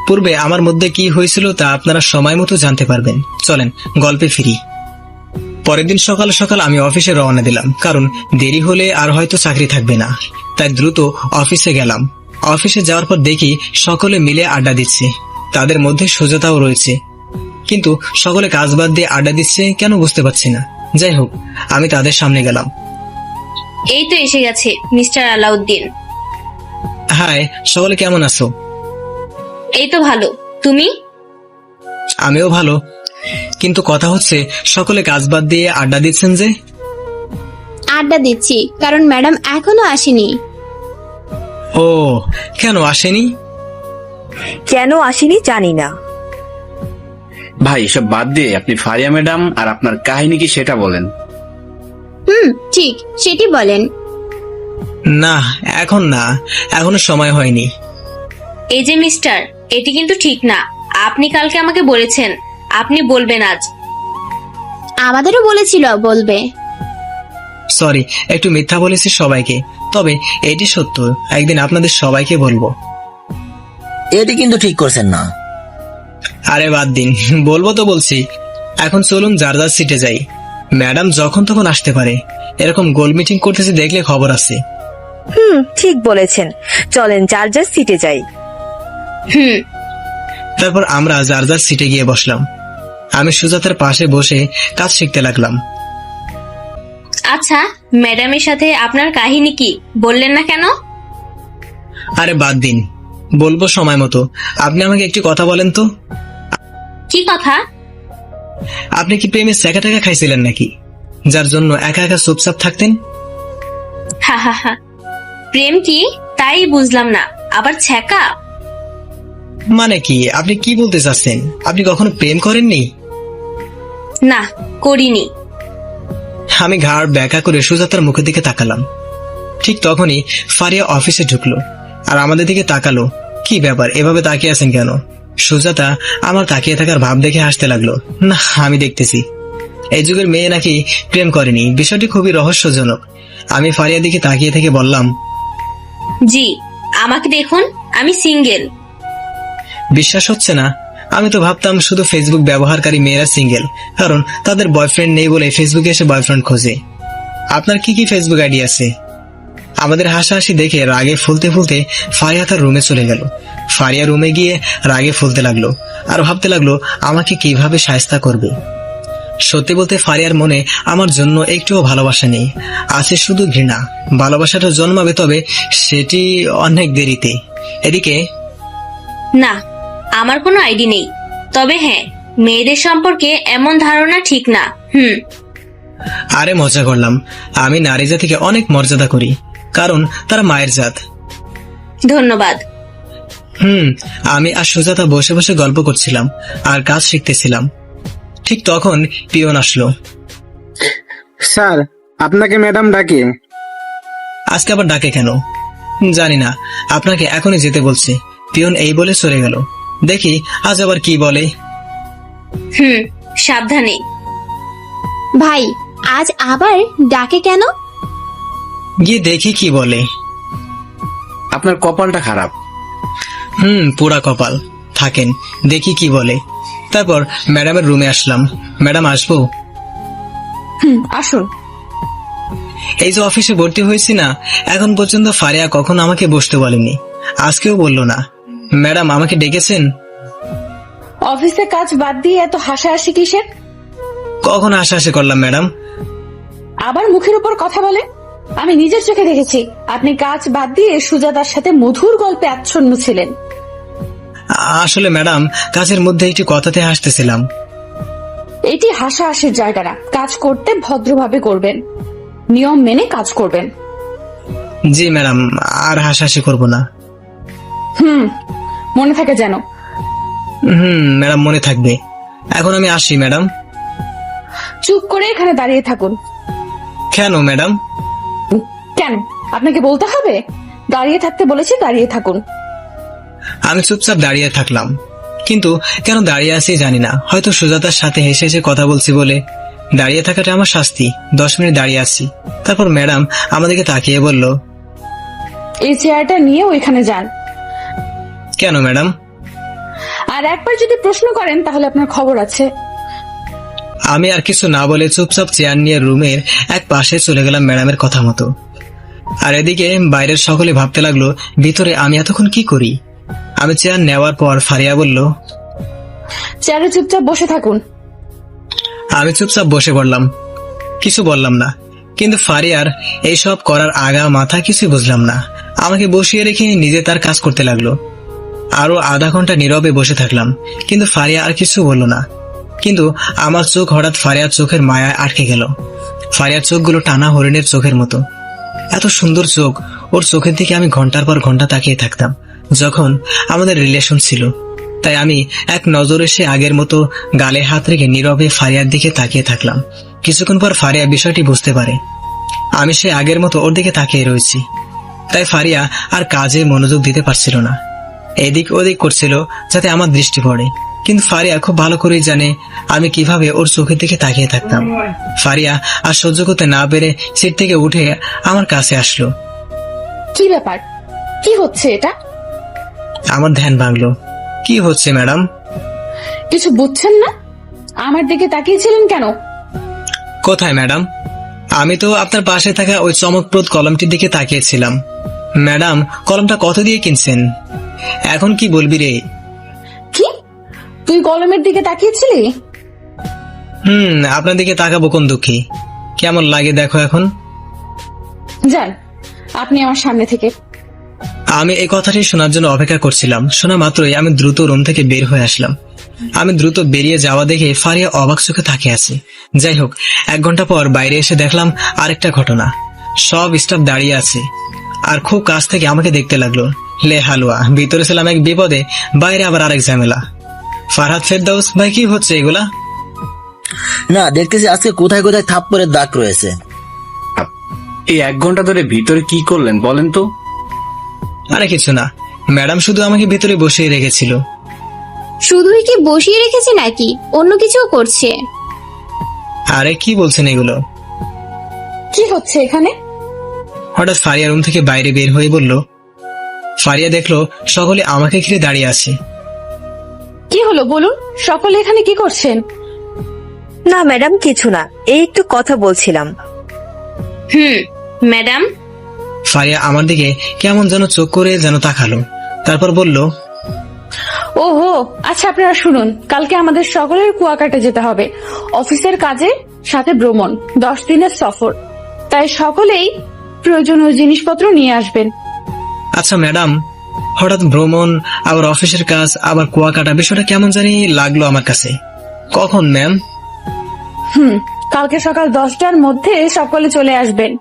পূর্বে আমার মধ্যে কি হয়েছিল তা আপনারা সময় মতো জানতে পারবেন। চলেন গল্পে ফিরি। পরের দিন সকাল সকাল আমি অফিসে রওনা দিলাম, কারণ দেরি হলে আর হয়তো চাকরি থাকবে না। তাই দ্রুত অফিসে গেলাম। অফিসে যাওয়ার পর দেখি সকলে মিলে আড্ডা দিচ্ছে, তাদের মধ্যে সুজাতাও রয়েছে। কিন্তু সকলে কাজ বাদ দিয়ে আড্ডা দিচ্ছে কেন বুঝতে পারছি না। যাই হোক, আমি তাদের সামনে গেলাম। এই তো এসে গেছে মিস্টার আলাউদ্দিন। হাই, সকলে কেমন আছো? এই তো ভালো, তুমি? আমিও ভালো, কিন্তু কথা হচ্ছে সকলে কাজ বাদ দিয়ে আড্ডা দিচ্ছেন যে? আড্ডা দিচ্ছি কারণ ম্যাডাম এখনো আসেনি। ও, কেন আসেনি? কেন আসেনি জানি না। ভাই এসব বাদ দিয়ে আপনি ফারিয়া ম্যাডাম আর আপনার কাহিনী কি সেটা বলেন। ঠিক, সেটি বলেন। না, এখন না, এখনো সময় হয়নি। এই যে মিস্টার, এটি কিন্তু ঠিক না। আপনি কালকে আমাকে বলেছেন আপনি বলবেন আজ। আমাদেরও বলেছিল বলবে। সরি, একটু মিথ্যা বলেছি সবাইকে, তবে এটি সত্য, একদিন আপনাদের সবাইকে বলবো। এটি কিন্তু ঠিক করছেন না। আরে বাদ দিন, বলবো তো বলছি। এখন চলুন যার যার সিটে যাই। ম্যাডাম যখন তখন আসতে পারে, এরকম গোল মিটিং করতেছে দেখলে খবর আছে। ঠিক বলেছেন, চলেন যার যার সিটে যাই। তারপর আমরা যার যার সিটে গিয়ে বসলাম। আমি সুজাতার পাশে বসে কাজ শিখতে লাগলাম। আচ্ছা, ম্যাডামের সাথে আপনার কাহিনী কি বললেন না কেন? আরে বাদ দিন, বলবো সময় মতো। আপনি আমাকে একটি কথা বলেন তো। কি কথা? আপনি কি প্রেমে সেকা টাকা খাইছিলেন নাকি, যার জন্য একা একা চুপচাপ থাকতেন? হা হা হা, প্রেম কি তাই বুঝলাম না, আবার ছ্যাঁকা? মানে কি, আপনি কি বলতে চাচ্ছেন? আপনি কখনো প্রেম করেননি? না, করিনি। আমি ঘাড় ব্যাকা করে সুজাতার মুখের দিকে তাকালাম। ঠিক তখনই ফারিয়া অফিসে ঢুকলো আর আমাদের দিকে তাকালো। কি ব্যাপার, এভাবে তাকিয়ে আছেন কেন? সুজাতা আমার তাকিয়ে থাকার ভাব দেখে হাসতে লাগলো। না, আমি দেখতেছি এই যুগের মেয়ে নাকি প্রেম করেনি। বিষয়টি খুবই রহস্যজনক। আমি ফারিয়ার দিকে তাকিয়ে থেকে বললাম, জি, আমাকে দেখুন, আমি সিঙ্গেল। বিশ্বাস হচ্ছে না? আমি তো ভাবতাম শুধু ফেসবুক ব্যবহারকারী মেয়েরা সিঙ্গেল, কারণ তাদের বয়ফ্রেন্ড নেই বলে ফেসবুকে এসে বয়ফ্রেন্ড খোঁজে। আপনার কি কি ফেসবুক আইডি আছে? আমাদের হাসাহাসি দেখে রাগে ফুলতে ফুলতে ফারিয়া তার রুমে চলে গেল। ফারিয়া রুমে গিয়ে রাগে ফুলতে লাগলো আর ভাবতে লাগলো আমাকে কিভাবে শায়েস্তা করবে। সত্যি বলতে ফারিয়ার মনে আমার জন্য একটুও ভালোবাসা নেই, আছে শুধু ঘৃণা। ভালোবাসাটা জন্মাবে, তবে সেটি অনেক দেরিতে। এদিকে না, আমার কোনো আইডি নেই। তবে হ্যাঁ, মেয়েদের সম্পর্কে এমন ধারণা ঠিক না। আরে মজা করলাম। আমি নারী জাতিকে অনেক মর্যাদা করি, কারণ তারা মায়ের জাত। ধন্যবাদ। আমি আর সুজাতা বসে বসে গল্প করছিলাম আর কাজ শিখতেছিলাম। ঠিক তখন পিয়ন আসলো। স্যার, আপনাকে ম্যাডাম ডাকে। আজকে আবার ডাকে কেন জানি না, আপনাকে এখনই যেতে বলছে। পিয়ন এই বলে চলে গেল। দেখি আজ আবার কি বলে। সাবধানে। ভাই, আজ আবার ডাকে কেন? গিয়ে দেখি কি বলে। আপনার কপালটা খারাপ। পুরা কপাল। থাকেন, দেখি কি বলে। তারপর ম্যাডামের রুমে আসলাম। ম্যাডাম, আসবো? আসুন। এই যে অফিসে ভর্তি হয়েছি না, এখন পর্যন্ত ফারিয়া কখনো আমাকে বসতে বলেনি, আজকেও বললো না। ম্যাডাম, আমাকে ডেকেছেন? অফিসে কাজ বাদ দিয়ে এত হাসাহাসি কিসের? কখন হাসাহাসি করলাম ম্যাডাম? আবার মুখের উপর কথা বলে। আমি নিজের চোখে দেখেছি আপনি কাজ বাদ দিয়ে সুজাতার সাথে মধুর গল্পে আচ্ছন্ন ছিলেন। আসলে ম্যাডাম, কাজের মধ্যে একটি কথাতে হাসতেছিলাম। এটি হাসাহাসির জায়গা না। কাজ করতে ভদ্রভাবে করবেন, নিয়ম মেনে কাজ করবেন। জি ম্যাডাম, আর হাসাহাসি করবো না। মনে থাকে যেন। ম্যাডাম, মনে থাকবে। এখন আমি আসি ম্যাডাম। চুপ করে এখানে দাঁড়িয়ে থাকুন। কেন ম্যাডাম? কেন আপনাকে বলতে হবে? দাঁড়িয়ে থাকতে বলেছি, দাঁড়িয়ে থাকুন। আমি চুপচাপ দাঁড়িয়ে থাকলাম, কিন্তু কেন দাঁড়িয়ে আছি জানি না। হয়তো সুজাতার সাথে হেসে হেসে কথা বলছি বলে দাঁড়িয়ে থাকাটা আমার শাস্তি। 10 মিনিট দাঁড়িয়ে আছি। তারপর ম্যাডাম আমাদেরকে তাকিয়ে বলল, এই চেয়ারটা নিয়ে ওইখানে যান। কেন ম্যাডাম? আর একবার যদি প্রশ্ন করেন তাহলে আপনার খবর আছে। আমি আর কিছু না বলে চুপচাপ চেয়ার নিয়ে রুমের এক পাশে চলে গেলাম ম্যাডামের কথা মতো। আর এদিকে বাইরের সকলে ভাবতে লাগলো ভিতরে আমি এতক্ষণ কি করি। আমি চেয়ার নেওয়ার পর ফারিয়া বলল, চেয়ারে চুপচাপ বসে থাকুন। আমি চুপচাপ বসে পড়লাম, কিছু বললাম না। কিন্তু ফারিয়ার এইসব করার আগা মাথা কিছু বুঝলাম না। আমাকে বসিয়ে রেখে নিজে তার কাজ করতে লাগলো। আরো আধা ঘন্টা নীরবে বসে থাকলাম, কিন্তু ফারিয়া আর কিছু বলল না। কিন্তু আমার চোখ হঠাৎ ফারিয়ার চোখের মায়ায় আটকে গেল। ফারিয়ার চোখগুলো টানা হরিণের চোখের মতো, এত সুন্দর চোখ। ওর চোখের দিকে আমি ঘন্টার পর ঘন্টা তাকিয়ে থাকতাম যখন আমাদের রিলেশন ছিল। তাই আমি এক নজরে সে আগের মতো গালে হাত রেখে নীরবে ফারিয়ার দিকে তাকিয়ে থাকলাম। কিছুক্ষণ পর ফারিয়া বিষয়টি বুঝতে পারে আমি সে আগের মতো ওর দিকে তাকিয়ে রয়েছি। তাই ফারিয়া আর কাজে মনোযোগ দিতে পারছিল না, এদিক ওদিক করছিল যাতে আমার দৃষ্টি পড়ে। কিন্তু ফারিয়া খুব ভালো করেই জানে আমি কিভাবে ওর চোখের দিকে তাকিয়ে থাকতাম। ফারিয়া আর সহ্য করতে না পেরে সিট থেকে উঠে আমার কাছে আসলো। কি ব্যাপার, কি হচ্ছে এটা? আমার ধ্যান ভাঙলো। কি হচ্ছে ম্যাডাম? কিছু বুঝছেন না? আমার দিকে তাকিয়েছিলেন কেন? কোথায় ম্যাডাম? আমি তো আপনার পাশে থাকা ওই চমকপ্রদ কলমটির দিকে তাকিয়েছিলাম। ম্যাডাম, কলমটা কত দিয়ে কিনছেন? এখন কি বলবি রে? কি, তুই কলমের দিকে তাকিয়েছিলি? আপনার দিকে তাকাবো কোন দুঃখী? কেমন লাগে দেখো এখন। যান আপনি আমার সামনে থেকে। আমি এই কথাটি শোনার জন্য অপেক্ষা করছিলাম। শোনা মাত্রই আমি দ্রুত রুম থেকে বের হয়ে আসলাম। আমি দ্রুত বেরিয়ে যাওয়া দেখে ফারিয়া অবাক চোখে তাকিয়ে আছে। যাই হোক, 1 ঘন্টা পর বাইরে এসে দেখলাম আরেকটা ঘটনা। সব স্টাফ দাঁড়িয়ে আছে আর খুব কাছ থেকে আমাকে দেখতে লাগলো। লে হালুয়া, ভিতরে ছিলাম এক বিপদে, বাইরে আবার আরেক ঝামেলা। ফারহাদ, ফেরদাউস ভাই, কি হচ্ছে এগুলা? না, দেখতেছি আজকে কোথায় কোথায় থাপ্পড়ের দাগ রয়েছে। এই 1 ঘন্টা ধরে ভিতরে কি করলেন বলেন তো? আরে কিছু না, ম্যাডাম শুধু আমাকে ভিতরে বসিয়ে রেখেছিল। শুধুই কি বসিয়ে রেখেছে নাকি অন্য কিছুও করছে? আরে কি বলছেন এগুলো? কি হচ্ছে এখানে? হঠাৎ ফারিয়া রুম থেকে বাইরে বের হয়ে বলল। ফারিয়া দেখলো সকলে আমাকে ঘিরে দাঁড়িয়ে আছে। কি হলো বলুন, সকলে এখানে কি করছেন? না ম্যাডাম, কিছু না, এই একটু কথা বলছিলাম। ম্যাডাম। ফারিয়া আমার দিকে কেমন যেন চোখ করে যেন তাকালো, তারপর বলল, ওহো আচ্ছা, আপনারা শুনুন, কালকে আমাদের সকলের কুয়াকাটা যেতে হবে অফিসের কাজে, সাথে ভ্রমণ, 10 দিনের সফর। তাই সকলেই প্রয়োজনীয় জিনিসপত্র নিয়ে আসবেন। আচ্ছা ম্যাডাম, হঠাৎ ভ্রমণ, আবার অফিসের কাজ, আবার কুয়াকাটা, বিষয়টা কেমন জানি লাগলো আমার কাছে। কখন ম্যাম? কালকে সকাল 10টার মধ্যে সকলে চলে আসবেন।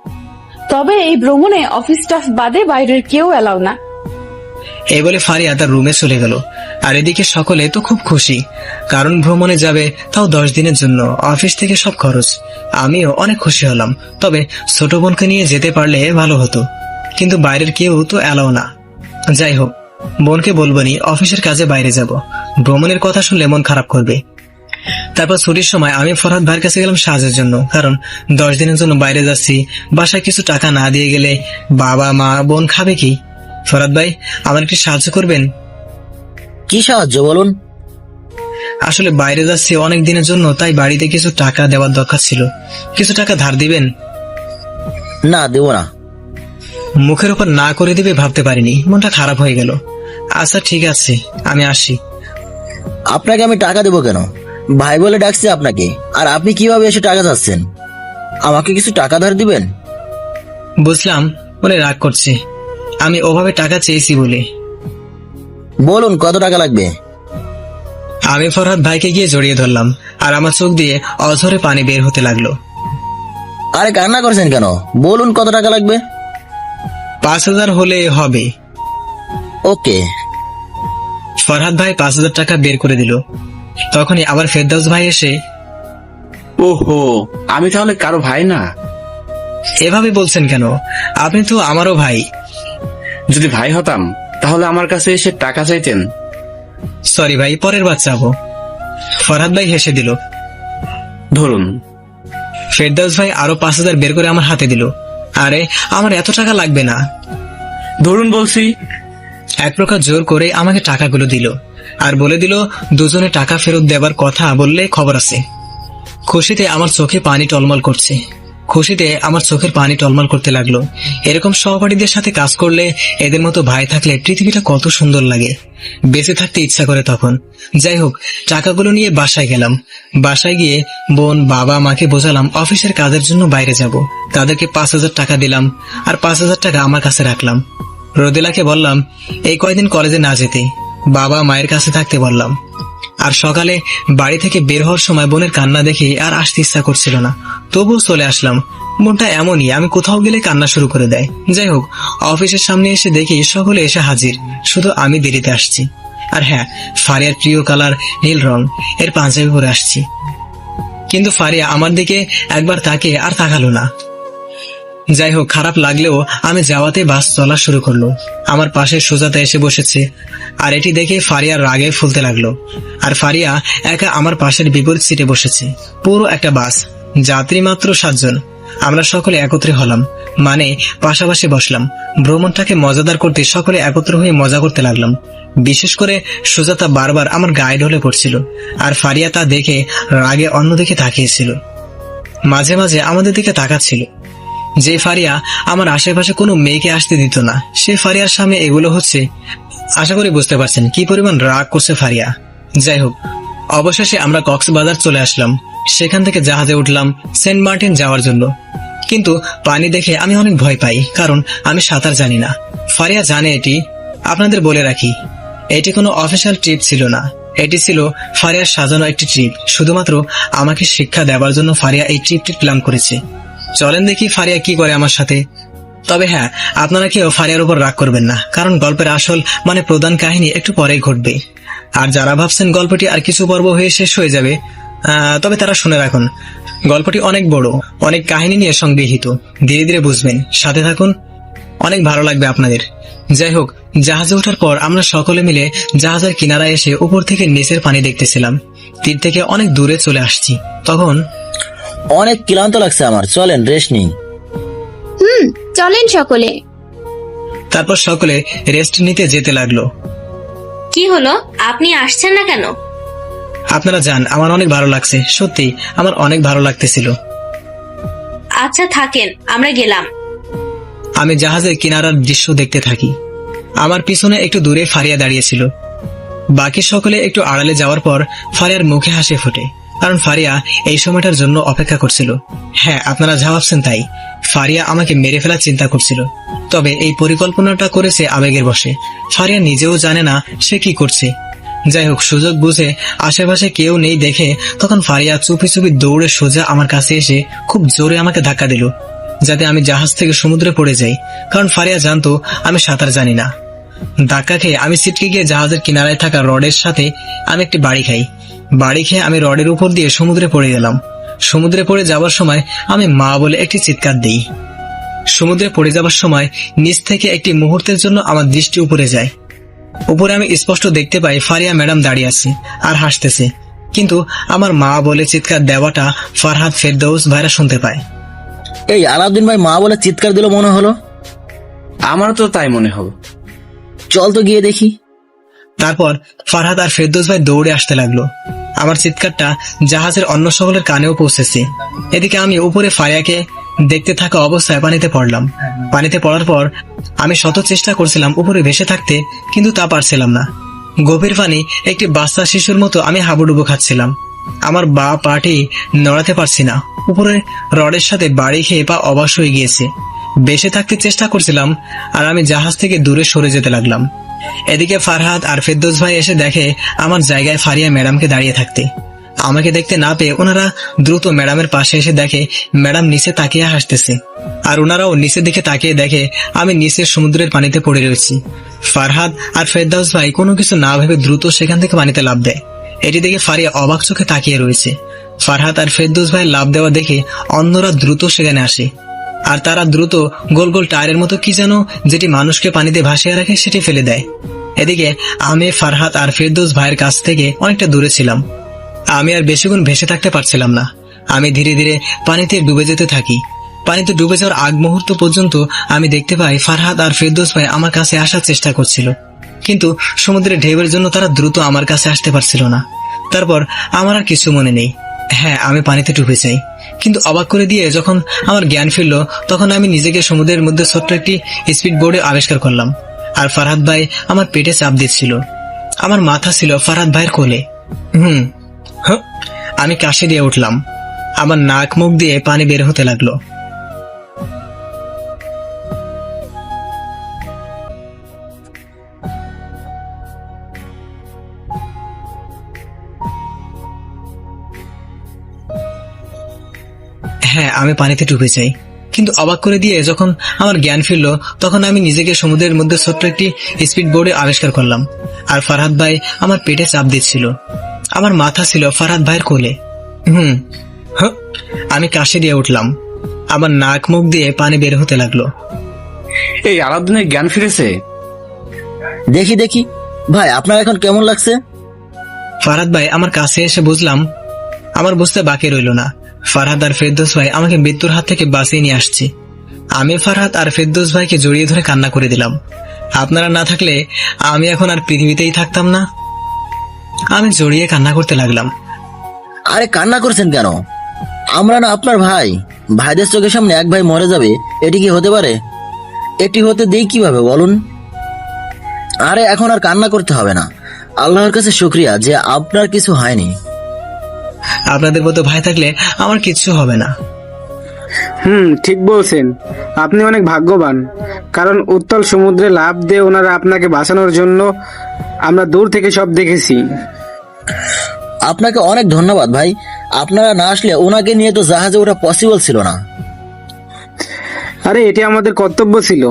তবে এই ভ্রমণে অফিস স্টাফ বাদে বাইরের কেউ এলাও না। এই বলে ফারিয়া তার রুমে চলে গেল। আর এদিকে সকলে তো খুব খুশি, কারণ ভ্রমণে যাবে, তাও 10 দিনের জন্য, অফিস থেকে সব খরচ। আমিও অনেক খুশি হলাম। তবে ছোট বোনকে নিয়ে যেতে পারলে ভালো হতো, কিন্তু বাইরের কেউ তো এলাও না। যাই হোক, বোনকে বলবনি অফিসের কাজে বাইরে যাব, ভ্রমণের কথা শুনলে মন খারাপ করবে। তারপর ছুটির সময় আমি ফরহাদ ভাইয়ের কাছে গেলাম সাহায্যের জন্য, কারণ 10 দিনের জন্য বাইরে যাচ্ছি, বাসায় কিছু টাকা না দিয়ে গেলে বাবা মা বোন খাবে কি। ফরহাদ ভাই, আমার একটু সাহায্য করবেন? কি সাহায্য বলুন? আসলে বাইরে যাচ্ছি অনেক দিনের জন্য, তাই বাড়িতে কিছু টাকা দেওয়ার দরকার ছিল। কিছু টাকা ধার দিবেন? না, দেব না। মুখের উপর না করে দিবে ভাবতে পারিনি, মনটা খারাপ হয়ে গেল। আচ্ছা ঠিক আছে, আমি আসি। আপনাকে আমি টাকা দেবো কেন? ভাই বলে ডাকছি আপনাকে, আর আপনি কিভাবে এসে টাকা চাচ্ছেন? আমাকে কিছু টাকা ধার দিবেন? বুঝলাম, মনে রাগ করছে, আমি ওভাবে টাকা চেয়েছি বলে। বলুন কত টাকা লাগবে? আমি ফরহাদ ভাইকে গিয়ে জড়িয়ে ধরলাম, আর আমার চোখ দিয়ে অঝরে পানি বের হতে লাগলো। আরে কান্না করছেন কেন? বলুন কত টাকা লাগবে? 5,000 হলে হবে। ওকে। ফরহাদ ভাই 5,000 টাকা বের করে দিল। তখনই আবার ফেরদাউস ভাই এসে, ওহো, আমি তাহলে কারো ভাই না? এভাবে বলছেন কেন? আপনি তো আমারও ভাই। যদি ভাই হতাম তাহলে আমার কাছে এসে টাকা চাইতেন। সরি ভাই, পরের বার চাবো। ফরহাদ ভাই হেসে দিল। ধরুন। ফেরদাউস ভাই আরো 5,000 বের করে আমার হাতে দিল। আরে আমার এত টাকা লাগবে না। ধরুন বলছি। এক প্রকার জোর করে আমাকে টাকাগুলো দিল আর বলে দিল দুজনে টাকা ফেরত দেবার কথা বললে খবর আছে। খুশিতে আমার চোখে পানি টলমল করছে, খুশিতে আমার চোখের পানি টলমল করতে লাগলো। এরকম সহপাঠীদের সাথে কাজ করলে, এদের মতো ভাই থাকলে পৃথিবীটা কত সুন্দর লাগে, বেঁচে থাকতে ইচ্ছা করে তখন। যাই হোক, টাকাগুলো নিয়ে বাসায় গেলাম। বাসায় গিয়ে বোন, বাবা, মাকে বোঝালাম অফিসের কাজের জন্য বাইরে যাব। তাদেরকে 5,000 টাকা দিলাম আর 5,000 টাকা আমার কাছে রাখলাম। রোদেলাকে বললাম এই কয়দিন কলেজে না যেতে, বাবা মায়ের কাছে থাকতে বললাম। আর সকালে বাড়ি থেকে বের হওয়ার সময় বোনের কান্না দেখে আর আসতে ইচ্ছা করছিল না, তবুও চলে আসলাম। বোনটা এমনই, আমি কোথাও গেলে কান্না শুরু করে দেয়। যাই হোক, অফিসের সামনে এসে দেখি সকলে এসে হাজির, শুধু আমি দেরিতে আসছি। আর হ্যাঁ, ফারিয়ার প্রিয় কালার নীল রং এর পাঞ্জাবি পরে আসছি। কিন্তু ফারিয়া আমার দিকে একবার তাকে আর তাকালো না। যাই হোক, খারাপ লাগলেও আমি যাওয়াতে বাস চলা শুরু করলো। আমার পাশে সুজাতা এসে বসেছে, আর এটি দেখে ফারিয়ার রাগে ফুলতে লাগলো। আর ফারিয়া একা আমার পাশের বিপরীত সিটে বসেছে। পুরো একটা বাস, যাত্রী মাত্র 7 জন। আমরা সকলে একত্রে হলাম, মানে পাশাপাশি বসলাম। ভ্রমণটাকে মজাদার করতে সকলে একত্র হয়ে মজা করতে লাগলাম। বিশেষ করে সুজাতা বারবার আমার গায়ে ঢলে পড়ছিল, আর ফারিয়া তা দেখে রাগে অন্যদিকে তাকিয়েছিল। মাঝে মাঝে আমাদের দিকে তাকাচ্ছিল। যে ফারিয়া আমার আশেপাশে কোনো মেয়েকে আসতে দিত না, সে ফারিয়ার সামনে এগুলো হচ্ছে। আশা করি বুঝতে পারছেন কি পরিমাণ রাগ করছে ফারিয়া। যাই হোক, অবশেষে আমরা কক্সবাজার চলে আসলাম। সেখান থেকে জাহাজে উঠলাম সেন্ট মার্টিন যাওয়ার জন্য। কিন্তু পানি দেখে আমি অনেক ভয় পাই, কারণ আমি সাঁতার জানি না। ফারিয়া জানে এটি। আপনাদের বলে রাখি, এটি কোনো অফিসিয়াল ট্রিপ ছিল না, এটি ছিল ফারিয়ার সাজানো একটি ট্রিপ। শুধুমাত্র আমাকে শিক্ষা দেওয়ার জন্য ফারিয়া এই ট্রিপটি প্ল্যান করেছে। চলেন দেখি ফারিয়া কি করে আমার সাথে। তবে হ্যাঁ, আপনারা কেউ ফারিয়ার উপর রাগ করবেন না, কারণ গল্পের আসল মানে প্রধান কাহিনী একটু পরেই ঘটবে। আর যারা ভাবছেন গল্পটি আর কিছু পর্ব হয়ে শেষ হয়ে যাবে, তবে তারা শুনে রাখুন, গল্পটি অনেক বড়, অনেক কাহিনী নিয়ে সংগৃহীত। ধীরে ধীরে বুঝবেন, সাথে থাকুন, অনেক ভালো লাগবে আপনাদের। যাই হোক, জাহাজে ওঠার পর আমরা সকলে মিলে জাহাজের কিনারায় এসে উপর থেকে নিচের পানি দেখতেছিলাম। তীর থেকে অনেক দূরে চলে আসছি। তখন অনেক ক্লান্ত লাগছে আমার, চলেন রেস্ট নিই। চলেন সকলে। তারপর সকলে রেস্ট নিতে যেতে লাগলো। কি হলো, আপনি আসছেন না কেন? আপনারা যান, আমার অনেক ভালো লাগছে, সত্যি আমার অনেক ভালো লাগতেছিল। আচ্ছা থাকেন, আমরা গেলাম। আমি জাহাজের কিনারার দৃশ্য দেখতে থাকি। আমার পিছনে একটু দূরে ফারিয়া দাঁড়িয়েছিল। বাকি সকলে একটু আড়ালে যাওয়ার পর ফারিয়ার মুখে হাসি ফোটে, কারণ ফারিয়া এই সময়টার জন্য অপেক্ষা করছিল। হ্যাঁ, আপনারা যা ভাবছেন তাই, ফারিয়া আমাকে মেরে ফেলার চিন্তা করছিল। তবে এই পরিকল্পনাটা করেছে আবেগের বশে। ফারিয়া নিজেও জানে না সে কি করছে। যাই হোক, সুযোগ বুঝে আশেপাশে কেউ নেই দেখে তখন ফারিয়া চুপি চুপি দৌড়ে সোজা আমার কাছে এসে খুব জোরে আমাকে ধাক্কা দিল, যাতে আমি জাহাজ থেকে সমুদ্রে পড়ে যাই। কারণ ফারিয়া জানতো আমি সাঁতার জানি না। ধাক্কা খেয়ে আমি ছিটকে গিয়ে জাহাজের কিনারায় থাকা রডের সাথে আমি একটি বাড়ি খাই। বাড়ি খেয়ে আমি রডের উপর দিয়ে সমুদ্রে পড়ে গেলাম। সমুদ্রে পড়ে যাওয়ার সময় আমি মা বলে একটি চিৎকার দিই। সমুদ্রে পড়ে যাওয়ার সময় নিচ থেকে একটি মুহূর্তের জন্য আমার দৃষ্টি উপরে যায়। উপরে আমি স্পষ্ট দেখতে পাই ফারিয়া ম্যাডাম দাঁড়িয়ে আছে আর হাসতেছে। কিন্তু আমার মা বলে চিৎকার দেওয়াটা ফারহাদ, ফেরদৌস ভাইরা শুনতে পায়। এই আলাউদ্দিন ভাই মা বলে চিৎকার দিল মনে হলো। আমার তো তাই মনে হলো। চল তো গিয়ে দেখি। তারপর ফারহাদ আর ফেরদৌস ভাই দৌড়ে আসতে লাগলো। আমার চিৎকারটা জাহাজের অন্য সকলের কানেও পৌঁছেছে। এদিকে আমি উপরে ফারিয়াকে দেখতে থাকা অবস্থায় পানিতে পড়লাম। পানিতে পড়ার পর আমি শত চেষ্টা করছিলাম উপরে ভেসে থাকতে, কিন্তু তা পারছিলাম না। গভীর পানি একটি বাচ্চা শিশুর মতো আমি হাবুডুবু খাচ্ছিলাম। আমার বা পাটি নড়াতে পারছি না। উপরে রডের সাথে বাড়ি খেয়ে পা অবশ হয়ে গিয়েছে। বেঁচে থাকতে চেষ্টা করছিলাম, আর আমি জাহাজ থেকে দূরে সরে যেতে লাগলাম। এদিকে ফারহাদ আর ফেরদৌস ভাই এসে দেখে আমার জায়গায় ফারিয়া ম্যাডামকে দাঁড়িয়ে থাকতে। আমাকে দেখতে না পেয়ে ওনারা দ্রুত ম্যাডামের পাশে এসে দেখে ম্যাডাম নিচে তাকিয়ে হাসতেছে, আর ওনারাও নিচের দিকে তাকিয়ে দেখে আমি নিচের সমুদ্রের পানিতে পড়ে রয়েছি। ফারহাদ আর ফেরদৌস ভাই কোনো কিছু না ভেবে দ্রুত সেখান থেকে পানিতে লাফ দেয়। এটি দেখে ফারিয়া অবাক চোখে তাকিয়ে রয়েছে। ফারহাদ আর ফেরদৌস ভাই লাফ দেওয়া দেখে অন্যরা দ্রুত সেখানে আসে, আর তারা দ্রুত গোল গোল টায়ারের মতো কি যেন যেটি মানুষকে পানিতে ভাসিয়ে রাখে সেটি ফেলে দেয়। এদিকে আমি ফারহাদ আর ফেরদৌস ভাইয়ের কাছ থেকে অনেকটা দূরে ছিলাম। আমি আর বেশিক্ষণ ভেসে থাকতে পারছিলাম না। আমি ধীরে ধীরে পানিতে ডুবে যেতে থাকি। পানিতে ডুবে যাওয়ার আগ মুহূর্ত পর্যন্ত আমি দেখতে পাই ফারহাদ আর ফেরদৌস ভাই আমার কাছে আসার চেষ্টা করছিল, কিন্তু সমুদ্রের ঢেউয়ের জন্য তারা দ্রুত আমার কাছে আসতে পারছিল না। তারপর আমার আর কিছু মনে নেই। হ্যাঁ, আমি পানিতে ডুবে যাই, কিন্তু অবাক করে দিয়ে যখন আমার জ্ঞান ফিরল তখন আমি নিজেকে সমুদ্রের মধ্যে ছোট্ট একটি স্পিড বোর্ডে আবিষ্কার করলাম। আর ফারহাদ ভাই আমার পেটে চাপ দিচ্ছিল। আমার মাথা ছিল ফারহাদ ভাইয়ের কোলে। আমি কাশি দিয়ে উঠলাম। আমার নাক মুখ দিয়ে পানি বের হতে লাগলো। হ্যাঁ, আমি পানিতে ডুবে যাই, কিন্তু অবাক করে দিয়ে যখন আমার জ্ঞান ফিরল তখন আমি নিজেকে সমুদ্রের মধ্যে ছোট্ট একটি স্পিড বোর্ডে আবিষ্কার করলাম। আর ফারহাদ ভাই আমার পেটে চাপ দিচ্ছিল। আমার মাথা ছিল ফারহাদ ভাইয়ের কোলে। আমি কাশি দিয়ে উঠলাম। আমার নাক মুখ দিয়ে পানি বের হতে লাগলো। এই আলাউদ্দিনের জ্ঞান ফিরেছে? দেখি দেখি ভাই, আপনার এখন কেমন লাগছে? ফারহাদ ভাই আমার কাছে এসে বুঝলাম আমার বুঝতে বাকি রইল না। ফারহাদ আর ফেরদৌস ভাই আমাকে মৃত্যুর হাত থেকে বাঁচিয়ে নিয়ে আসছে। আমি ফারহাদ আর ফেরদৌস ভাইকে জড়িয়ে ধরে কান্না করে দিলাম। আপনারা না থাকলে আমি এখন আর পৃথিবীতেই থাকতাম না। আমি জড়িয়ে কান্না করতে লাগলাম। আরে কান্না করছেন কেন? আমরা না আপনার ভাই? ভাইদের চোখের সামনে এক ভাই মরে যাবে, এটি কি হতে পারে? এটি হতে দেই কিভাবে বলুন? আরে এখন আর কান্না করতে হবে না। আল্লাহর কাছে শুকরিয়া যে আপনার কিছু হয়নি। আপনাদের মতো ভাই থাকলে আমার কিচ্ছু হবে না। ঠিক বলছেন। আপনি অনেক ভাগ্যবান, কারণ উত্তাল সমুদ্রে লাফ দিয়ে ওনারা আপনাকে বাঁচানোর জন্য আমরা দূর থেকে সব দেখেছি। আপনাকে অনেক ধন্যবাদ ভাই। আপনারা না আসলে ওনাকে নিয়ে তো জাহাজে ওঠা পসিবল ছিল না। আরে এটি আমাদের কর্তব্য ছিল।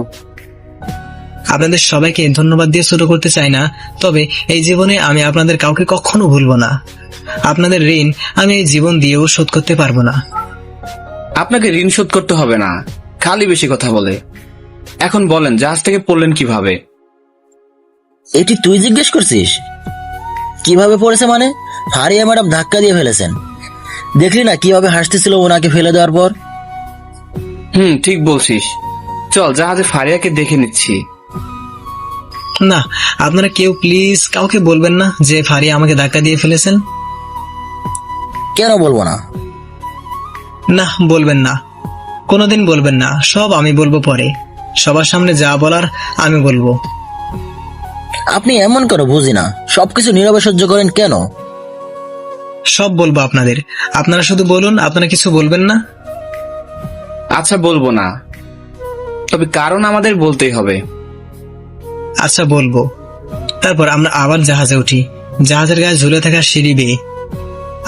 আপনাদের সবাইকে ধন্যবাদ দিয়ে ছোট করতে চাই না, তবে এই জীবনে আমি আপনাদের কাউকে কখনো ভুলবো না। আপনাদের ঋণ আমি এই জীবন দিয়েও শোধ করতে পারবো না। আপনাকে ঋণ শোধ করতে হবে না, খালি বেশি কথা বলে। এখন বলেন, জাহাজ থেকে পড়লেন কিভাবে? এটি তুই জিজ্ঞেস করছিস? কিভাবে পড়েছে মানে? ফারিয়া ম্যাডাম ধাক্কা দিয়ে ফেলেছেন। দেখলি না কিভাবে হাসতেছিল ওনাকে ফেলে দেওয়ার পর? ঠিক বলছিস। চল জাহাজে ফারিয়াকে দেখে নিচ্ছি। না, আপনারা কেউ প্লিজ কাউকে বলবেন না যে ফারিয়া আমাকে ধাক্কা দিয়ে ফেলেছেন। কেন বলবো না? না, বলবেন না, কোনোদিন বলবেন না। সব আমি বলবো পরে। সবার সামনে যা বলার আমি বলবো। আপনি এমন করো বুঝি না, সবকিছু নীরবে সহ্য করেন কেন? সব বলবো আপনাদের। আপনারা শুধু বলুন, আপনারা কিছু বলবেন না। আচ্ছা, বলবো না, তবে কারণ আমাদের বলতেই হবে। আচ্ছা, বলবো। তারপর আমরা আবার জাহাজে উঠি। জাহাজের গায়ে ঝুলে থাকা সিঁড়ি বেয়ে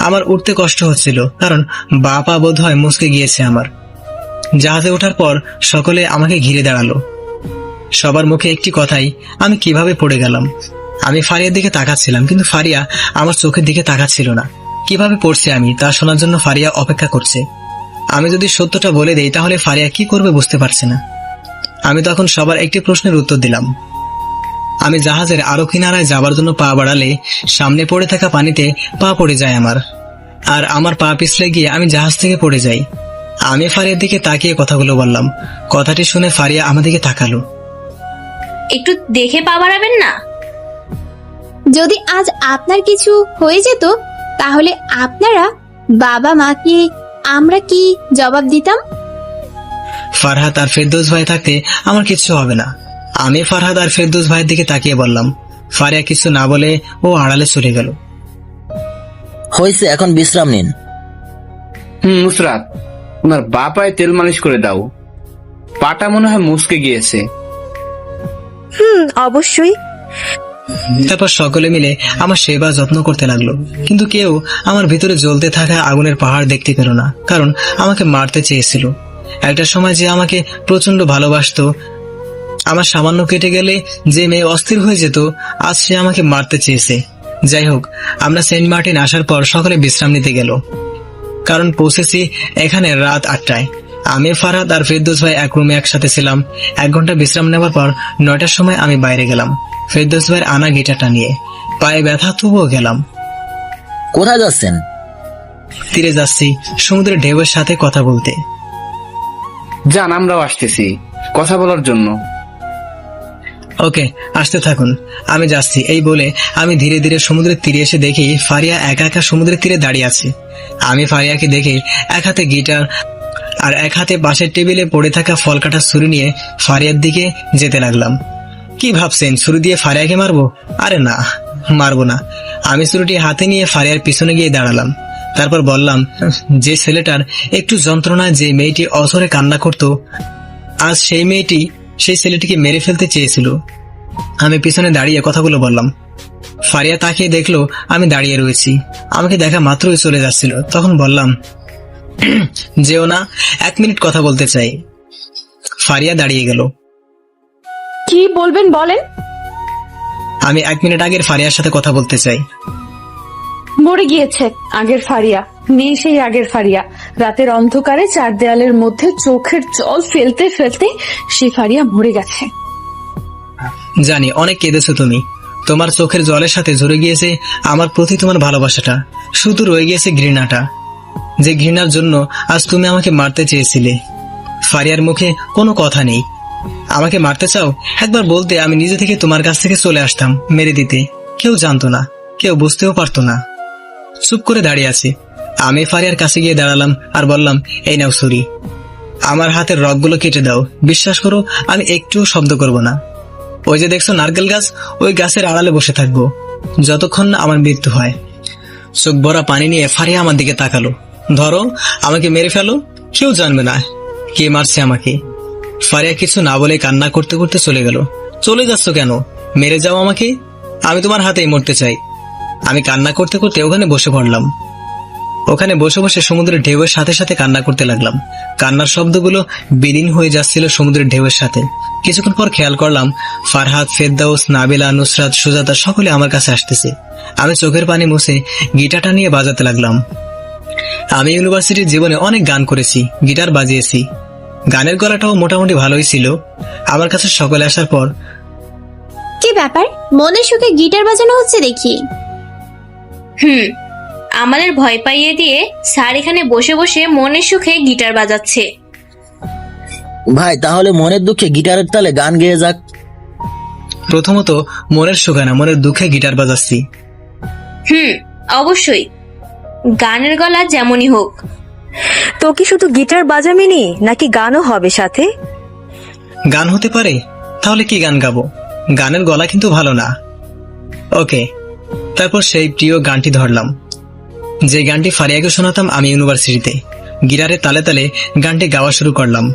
আমার উঠতে কষ্ট হচ্ছিল, কারণ বা পা বোধ হয় মুচকে গিয়েছে আমার। জাহাজে ওঠার পর সকলে আমাকে ঘিরে দাঁড়ালো। সবার মুখে একটি কথাই, আমি কিভাবে পড়ে গেলাম। আমি ফারিয়ার দিকে তাকাচ্ছিলাম, কিন্তু ফারিয়া আমার চোখের দিকে তাকাচ্ছিল না। কিভাবে পড়ছে আমি তা শোনার জন্য ফারিয়া অপেক্ষা করছে। আমি যদি সত্যটা বলে দেই তাহলে ফারিয়া কি করবে বুঝতে পারছে না। আমি তখন সবার একটি প্রশ্নের উত্তর দিলাম। আমি জাহাজের আরো কিনারায় যাবার জন্য পা বাড়ালে সামনে পড়ে থাকা পানিতে পা পড়ে যায় আমার, আর আমার পা পিছলে গিয়ে আমি জাহাজ থেকে পড়ে যাই। আমি ফারিয়ার দিকে তাকিয়ে কথাগুলো বললাম। কথাটি শুনে ফারিয়া আমার দিকে তাকালো। একটু দেখে পা বাড়াবেন না? যদি আজ আপনার কিছু হয়ে যেত তাহলে আপনারা বাবা মাকে আমরা কি জবাব দিতাম? ফারহাদ আর ফেরদৌস ভাই থাকতে আমার কিচ্ছু হবে না। আমি ফারহাদ আর ফেরদৌস ভাইয়ের দিকে তাকিয়ে বললাম। ফারিয়া কিছু না বলে ও আড়ালে চলে গেল। হয়েছে, এখন বিশ্রাম নিন। নুসরাত, ওনার বা পায়ে তেল মালিশ করে দাও। পাটা মনে হয় মুচকে গিয়েছে। অবশ্যই। তারপর সকলে মিলে আমার সেবা যত্ন করতে লাগলো, কিন্তু কেউ আমার ভিতরে জ্বলতে থাকা আগুনের পাহাড় দেখতে পেল না, কারণ আমাকে মারতে চেয়েছিল। একটা সময় যে আমাকে প্রচন্ড ভালোবাসতো, আমার সামান্য কেটে গেলে যে মেয়ে অস্থির হয়ে যেত, আজ সে আমাকে মারতে চেয়েছে। যাই হোক, আমরা সেন্ট মার্টিন আসার পর সকলে বিশ্রাম নিতে গেল, কারণ পৌঁছেছি এখানে রাত 8টায়। আমি ফারহাদ আর ফেরদৌস ভাই এক রুমে একসাথে ছিলাম। 1 ঘন্টা বিশ্রাম নেওয়ার পর 9টার সময় আমি বাইরে গেলাম ফেরদৌস ভাইয়ের আনা গিটারটা নিয়ে। পায়ে ব্যথা তবুও গেলাম। কোথায় যাচ্ছেন? তীরে যাচ্ছি সমুদ্রের ঢেউয়ের সাথে কথা বলতে। যান, আমরাও আসতেছি কথা বলার জন্য। ওকে, আসতে থাকুন, আমি যাচ্ছি। এই বলে আমি ধীরে ধীরে সমুদ্রের তীরে এসে দেখি ফারিয়া একা একা সমুদ্রের তীরে দাঁড়িয়ে আছে। আমি ফারিয়াকে দেখে এক হাতে গিটার আর এক হাতে পাশের টেবিলে পড়ে থাকা ফল কাটার ছুরি নিয়ে ফারিয়ার দিকে যেতে লাগলাম। কি ভাবছেন ছুরি দিয়ে ফারিয়াকে মারবো? আরে না, মারবো না। আমি ছুরিটি হাতে নিয়ে ফারিয়ার পিছনে গিয়ে দাঁড়ালাম। তারপর বললাম, যে ছেলেটার একটু যন্ত্রণায় যে মেয়েটি অঝরে কান্না করত, আজ সেই ছেলেটিকে মেরে ফেলতে চেয়েছিল। আমি পিছনে দাঁড়িয়ে কথাগুলো বললাম। ফারিয়া তাকিয়ে দেখলো আমি দাঁড়িয়ে রয়েছি। আমাকে দেখা মাত্রই চলে যাচ্ছিল। তখন বললাম, যেও না, 1 মিনিট কথা বলতে চাই। ফারিয়া দাঁড়িয়ে গেল। কি বলবেন বলেন। আমি 1 মিনিট আগের ফারিয়ার সাথে কথা বলতে চাই। মরে গিয়েছে আগের ফারিয়া, নেই সেই আগের ফারিয়া। রাতের অন্ধকারে 4 দেয়ালের মধ্যে চোখের জল ফেলতে ফেলতে সেই ফারিয়া মরে গেছে। জানি অনেক কেঁদেছো তুমি। তোমার চোখের জলের সাথে ঝরে গিয়েছে আমার প্রতি তোমার ভালোবাসাটা। শুধু রয়ে গিয়েছে ঘৃণাটা, যে ঘৃণার জন্য আজ তুমি আমাকে মারতে চেয়েছিলে। ফারিয়ার মুখে কোনো কথা নেই। আমাকে মারতে চাও? একবার বলতে আমি নিজে থেকে তোমার কাছ থেকে চলে আসতাম মেরে দিতে। কেউ জানতো না, কেউ বুঝতেও পারতো না। চুপ করে দাঁড়িয়ে আছি। আমি ফারিয়ার কাছে গিয়ে দাঁড়ালাম আর বললাম, এই নাও ছুরি, আমার হাতের রগগুলো কেটে দাও। বিশ্বাস করো, আমি একটুও শব্দ করব না। ওই যে দেখছো নারকেল গাছ, ওই গাছের আড়ালে বসে থাকবো যতক্ষণ না আমার মৃত্যু হয়। চোখ ভরা পানি নিয়ে ফারিয়া আমার দিকে তাকালো। ধরো, আমাকে মেরে ফেলো, কেউ জানবে না কে মারছে আমাকে। ফারিয়া কিছু না বলে কান্না করতে করতে চলে গেল। চলে যাচ্ছ কেন? মেরে যাও আমাকে, আমি তোমার হাতেই মরতে চাই। আমি কান্না করতে করতে ওখানে বসে পড়লাম। ওখানে বসে বসে সমুদ্রের ঢেউয়ের সাথে সাথে কান্না করতে লাগলাম। কান্নার শব্দগুলো বিলীন হয়ে যাচ্ছিল সমুদ্রের ঢেউয়ের সাথে। কিছুক্ষণ পর খেয়াল করলাম ফারহাদ, ফেরদাউস, নাবিলা, নুসরাত, সুজাতা সকলে আমার কাছে আসতেছে। আমি চোখের পানি মুছে গিটারটা নিয়ে বাজাতে লাগলাম। আমি ইউনিভার্সিটির জীবনে অনেক গান করেছি, গিটার বাজিয়েছি। গানের গলাটাও মোটামুটি ভালোই ছিল। আমার কাছে সকলে আসার পর, কি ব্যাপার, মনের সুখে গিটার বাজানো হচ্ছে দেখি। আমাদের ভয় পাইয়ে দিয়ে স্যার এখানে বসে বসে মনের সুখে গিটার বাজাচ্ছে। ভাই, তাহলে মনের দুঃখে গিটারের তালে গান গেয়ে যাক। প্রথমত মনের সুখে না, মনের দুঃখে গিটার বাজাচ্ছি। অবশ্যই, গানের গলা যেমনই হোক। তো কি শুধু গিটার বাজামিনি নাকি গানও হবে সাথে? গান হতে পারে, তাহলে কি গান গাবো? গানের গলা কিন্তু ভালো না। ওকে, তারপর সেই প্রিয় গানটি ধরলাম, যে গানটি ফারিয়াকে শোনাতাম আমি ইউনিভার্সিটিতে। গিটারের তালে তালে গানটি গাওয়া শুরু করলাম।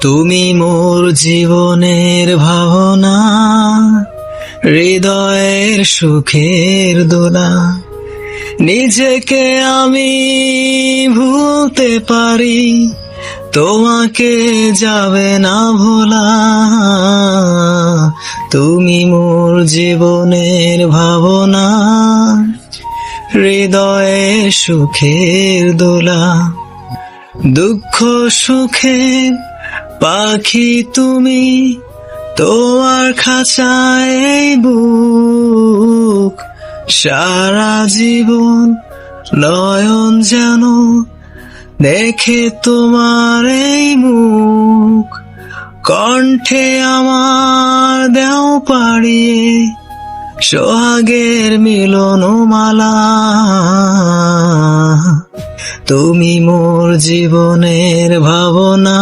তুমি মোর জীবনের ভাবনা, হৃদয়ের সুখের দোলা, নিজেকে আমি ভুলতে পারি, তোমাকে যাবে না ভোলা। তুমি মোর জীবনের ভাবনা, হৃদয়ের সুখের দোলা, দুঃখ সুখের পাখি তুমি, তোমার খাঁচায় এই বুক, সারা জীবন নয়ন যেন দেখে তোমার এই মুখ, কণ্ঠে আমার দেও পাড়িয়ে সোহাগের মিলনমালা। তুমি মোর জীবনের ভাবনা,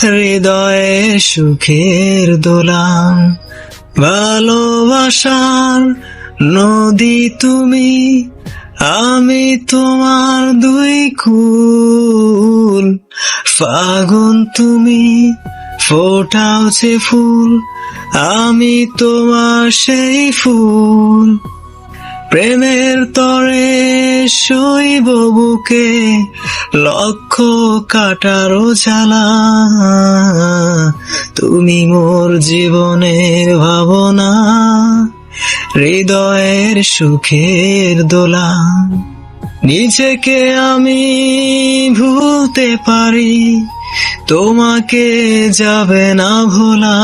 হৃদয়ের সুখের দোলা, ভালোবাসার নদী তুমি, আমি তোমার দুই কুল, ফাগুন তুমি, ফোটাও যে ফুল, আমি তোমার সেই ফুল, প্রেমের তরে শৈব বুকে লক্ষ কাটারও জ্বালা। তুমি মোর জীবনের ভাবনা, হৃদয়ের সুখের দোলা, নিজেকে আমি ভুলতে পারি, তোমাকে যাবে না ভোলা।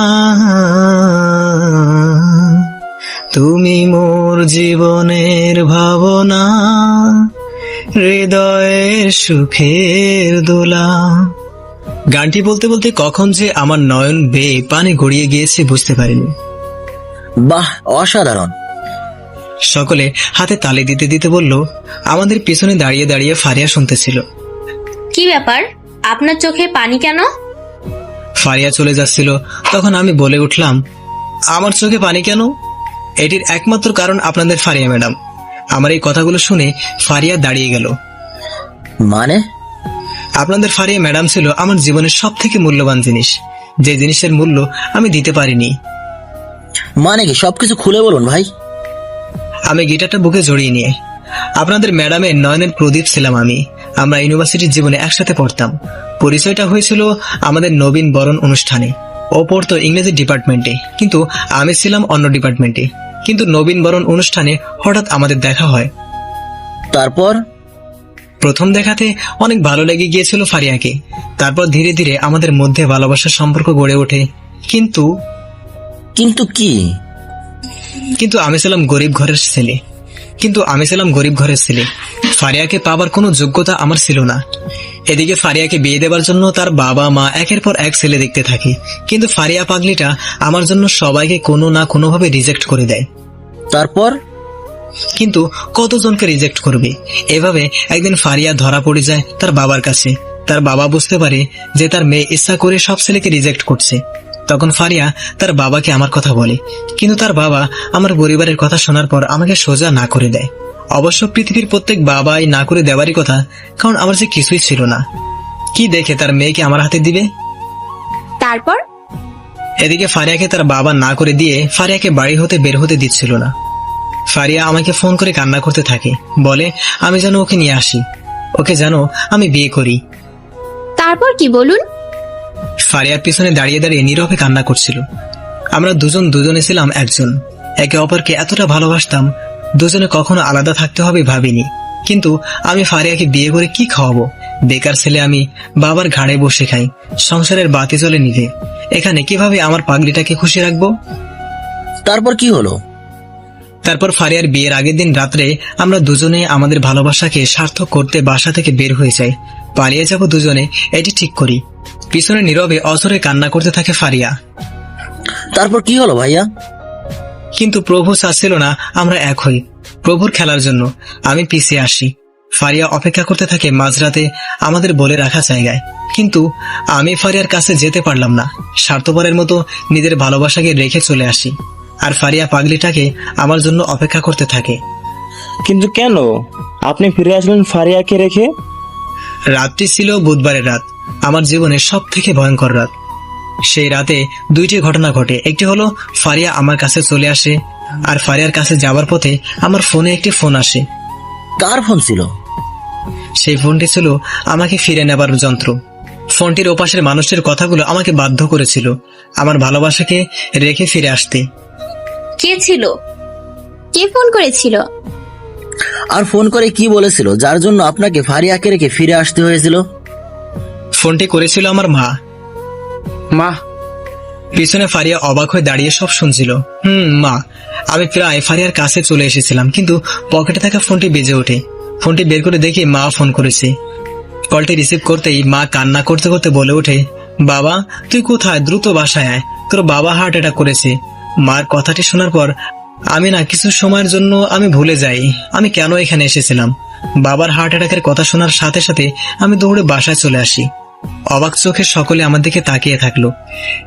তুমি মোর জীবনের ভাবনা, হৃদয়ের সুখের দোলা, গানটি বলতে বলতে কখন যে আমার নয়ন বেয়ে পানি গড়িয়ে গিয়েছে বুঝতে পারিনি। বাহ, অসাধারণ। সকলে হাতে তালি দিতে দিতে বলল। আমাদের পিছনে দাঁড়িয়ে দাঁড়িয়ে ফারিয়া শুনতেছিল। কি ব্যাপার, আপনার চোখে পানি কেন? ফারিয়া চলে যাচ্ছিল, তখন আমি বলে উঠলাম, আমার চোখে পানি কেন? এটির একমাত্র কারণ আপনাদের ফারিয়া ম্যাডাম। আমার এই কথাগুলো শুনে ফারিয়া দাঁড়িয়ে গেল। মানে? আপনাদের ফারিয়া ম্যাডাম ছিল আমার জীবনের সব থেকে মূল্যবান জিনিস, যে জিনিসের মূল্য আমি দিতে পারিনি। মানে কি? সবকিছু খুলে বলুন ভাই। আমি গিটারটা বুকে জড়িয়ে নিয়ে, আপনাদের ম্যাডামের নয়নের প্রদীপ ছিলাম আমি। আমরা ইউনিভার্সিটির জীবনে একসাথে পড়তাম। পরিচয়টা হয়েছিল আমাদের নবীন বরণ অনুষ্ঠানে। ও পড়তো ইংরেজি ডিপার্টমেন্টে, কিন্তু আমি ছিলাম অন্য ডিপার্টমেন্টে। কিন্তু নবীন বরণ অনুষ্ঠানে হঠাৎ আমাদের দেখা হয়। তারপর? প্রথম দেখাতে অনেক ভালো লেগে গিয়েছিল ফারিয়াকে। তারপর ধীরে ধীরে আমাদের মধ্যে ভালোবাসার সম্পর্ক গড়ে ওঠে। কিন্তু কি? কিন্তু আমি ছিলাম গরিব ঘরের ছেলে। ফারিয়াকে পাবার কোনো যোগ্যতা আমার ছিল না। এদিকে ফারিয়াকে বিয়ে দেবার জন্য তার বাবা মা একের পর এক ছেলে দেখতে থাকে, কিন্তু ফারিয়া পাগলিটা আমার জন্য সবাইকে কোনো না কোনোভাবে রিজেক্ট করে দেয়। তারপর? কিন্তু কতজনকে রিজেক্ট করবে? এভাবে একদিন ফারিয়া ধরা পড়ে যায় তার বাবার কাছে। তার বাবা বুঝতে পারে যে তার মেয়ে ইচ্ছা করে সব ছেলেকে রিজেক্ট করছে। তখন ফারিয়া তার বাবাকে আমার কথা বলে, কিন্তু তার বাবা আমার পরিবারের কথা শোনার পর আমাকে সোজা না করে দেয়। অবশ্য পৃথিবীর প্রত্যেক বাবাই না করে দেওয়ারই কথা, কারণ আমার যে কিছুই ছিল না। কি দেখে তার মেয়েকে আমার হাতে দিবে? তারপর? এদিকে ফারিয়াকে তার বাবা না করে দিয়ে ফারিয়াকে বাড়ি হতে বের হতে দিচ্ছিল না। ফারিয়া আমাকে ফোন করে কান্না করতে থাকে, বলে আমি যেন ওকে নিয়ে আসি, ওকে যেন আমি বিয়ে করি। তারপর কি বলুন? ফারিয়ার পিছনে দাঁড়িয়ে দাঁড়িয়ে নীরবে কান্না করছিল। আমরা দুজনে ছিলাম একজন, একে অপরকে এতটা ভালোবাসতাম, দুজনে কখনো আলাদা থাকতে হবে ভাবিনি। কিন্তু আমি ফারিয়াকে বিয়ে করে কি খাওয়াবো? বেকার ছেলে আমি, বাবার ঘাড়ে বসে খাই, সংসারের বাতি জ্বলে নিভে। এখানে কিভাবে আমার পাগলিটাকে খুশি রাখবো? তারপর কি হলো? তারপর ফারিয়ার বিয়ের আগের দিন রাত্রে আমরা দুজনে আমাদের ভালোবাসাকে সার্থক করতে বাসা থেকে বের হয়ে যাই। পালিয়ে যাব দুজনে, এটি ঠিক করি। পিছনে নীরবে অঝরে কান্না করতে থাকে ফারিয়া। তারপর কি হলো ভাইয়া? কিন্তু প্রভু চাচ্ছিল না আমরা এক হই। প্রভুর খেলার জন্য আমি পিছিয়ে আসি। ফারিয়া অপেক্ষা করতে থাকে মাঝরাতে আমাদের বলে রাখা জায়গায়, কিন্তু আমি ফারিয়ার কাছে যেতে পারলাম না। স্বার্থপরের মতো নিজের ভালোবাসাকে রেখে চলে আসি, আর ফারিয়া পাগলিটাকে আমার জন্য অপেক্ষা করতে থাকে। কিন্তু কেন আপনি ফিরে আসলেন ফারিয়াকে রেখে? রাতটি ছিল বুধবারের রাত, আমার জীবনের সব থেকে ভয়ঙ্কর রাত। সেই রাতে দুইটি ঘটনা ঘটে। একটি হলো ফারিয়া আমার কাছে চলে আসে, আর ফারিয়ার কাছে যাওয়ার পথে আমার ফোনে একটি ফোন আসে। কার ফোন ছিল? সেই ফোনটি ছিল আমাকে ফিরে নেবার যন্ত্র। ফোনটির ওপাশের মানুষের কথাগুলো আমাকে বাধ্য করেছিল আমার ভালোবাসাকে রেখে ফিরে আসতে। কে ছিল? কে ফোন করেছিল? আর ফোন করে কি বলেছিল যার জন্য আপনাকে ফারিয়াকে রেখে ফিরে আসতে হয়েছিল? ফোনটি করেছিল আমার মা। পিছনে ফারিয়া অবাক হয়ে দাঁড়িয়ে সব শুনছিল। মা। আমি প্রায় ফারিয়ার কাছে চলে এসেছিলাম, কিন্তু পকেটে থাকা ফোনটি বেজে ওঠে। ফোনটি বের করে দেখি মা ফোন করেছে। কলটি রিসিভ করতেই মা কান্না করতে করতে বলে ওঠে, বাবা তুই কোথায়? দ্রুত বাসায় আয়, তোর বাবা হার্ট অ্যাটাক করেছে। মার কথাটি শোনার পর আমি না কিছু সময়ের জন্য আমি ভুলে যাই আমি কেন এখানে এসেছিলাম। বাবার হার্ট অ্যাটাকের কথা শোনার সাথে সাথে আমি দৌড়ে বাসায় চলে আসি। অবাক চোখে সকলে আমার দিকে তাকিয়ে থাকলো।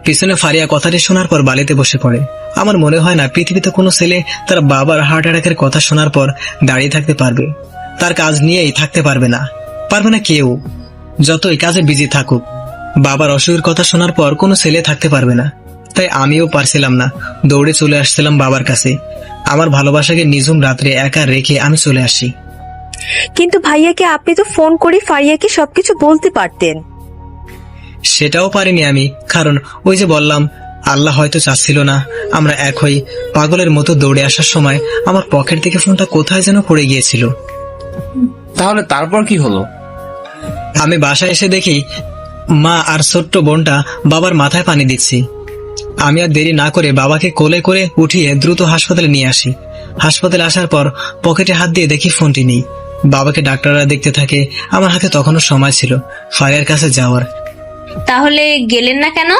পিছনে ফারিয়া কথাটি শোনার পর বালিতে বসে পড়ে। আমার মনে হয় না পৃথিবীতে কোনো ছেলে তার বাবার হার্ট অ্যাটাকের কথা শোনার পর দাঁড়িয়ে থাকতে পারবে। তার কাজ নিয়েই থাকতে পারবে না কেউ, যতই কাজে বিজি থাকুক। বাবার অসুখের কথা শোনার পর কোনো ছেলে থাকতে পারবে না। তাই আমিও পারছিলাম না, দৌড়ে চলে আসছিলাম বাবার কাছে। আমার ভালোবাসাকে নিঝুম রাত্রে একা রেখে আমি চলে আসি। কিন্তু ভাইয়াকে আপনি তো ফোন করে ফারিয়াকে সবকিছু বলতে পারতেন। সেটাও পারিনি আমি, কারণ ওই যে বললাম, আল্লাহ হয়তো চাচ্ছিল না আমরা এক হই। পাগলের মতো দৌড়ে আসার সময় আমার পকেট থেকে ফোনটা কোথায় যেন পড়ে গিয়েছিল। তাহলে তারপর কি হলো? আমি বাসায় এসে দেখি মা আর ছোট্ট বোনটা বাবার মাথায় পানি দিচ্ছি। আমি আর দেরি না করে বাবাকে কোলে করে উঠিয়ে দ্রুত হাসপাতালে নিয়ে আসি। হাসপাতালে আসার পর পকেটে হাত দিয়ে দেখি ফোনটি নেই। বাবাকে ডাক্তাররা দেখতে থাকে। আমার হাতে তখনও সময় ছিল ফারিয়ার কাছে যাওয়ার। তাহলে গেলেন না কেন?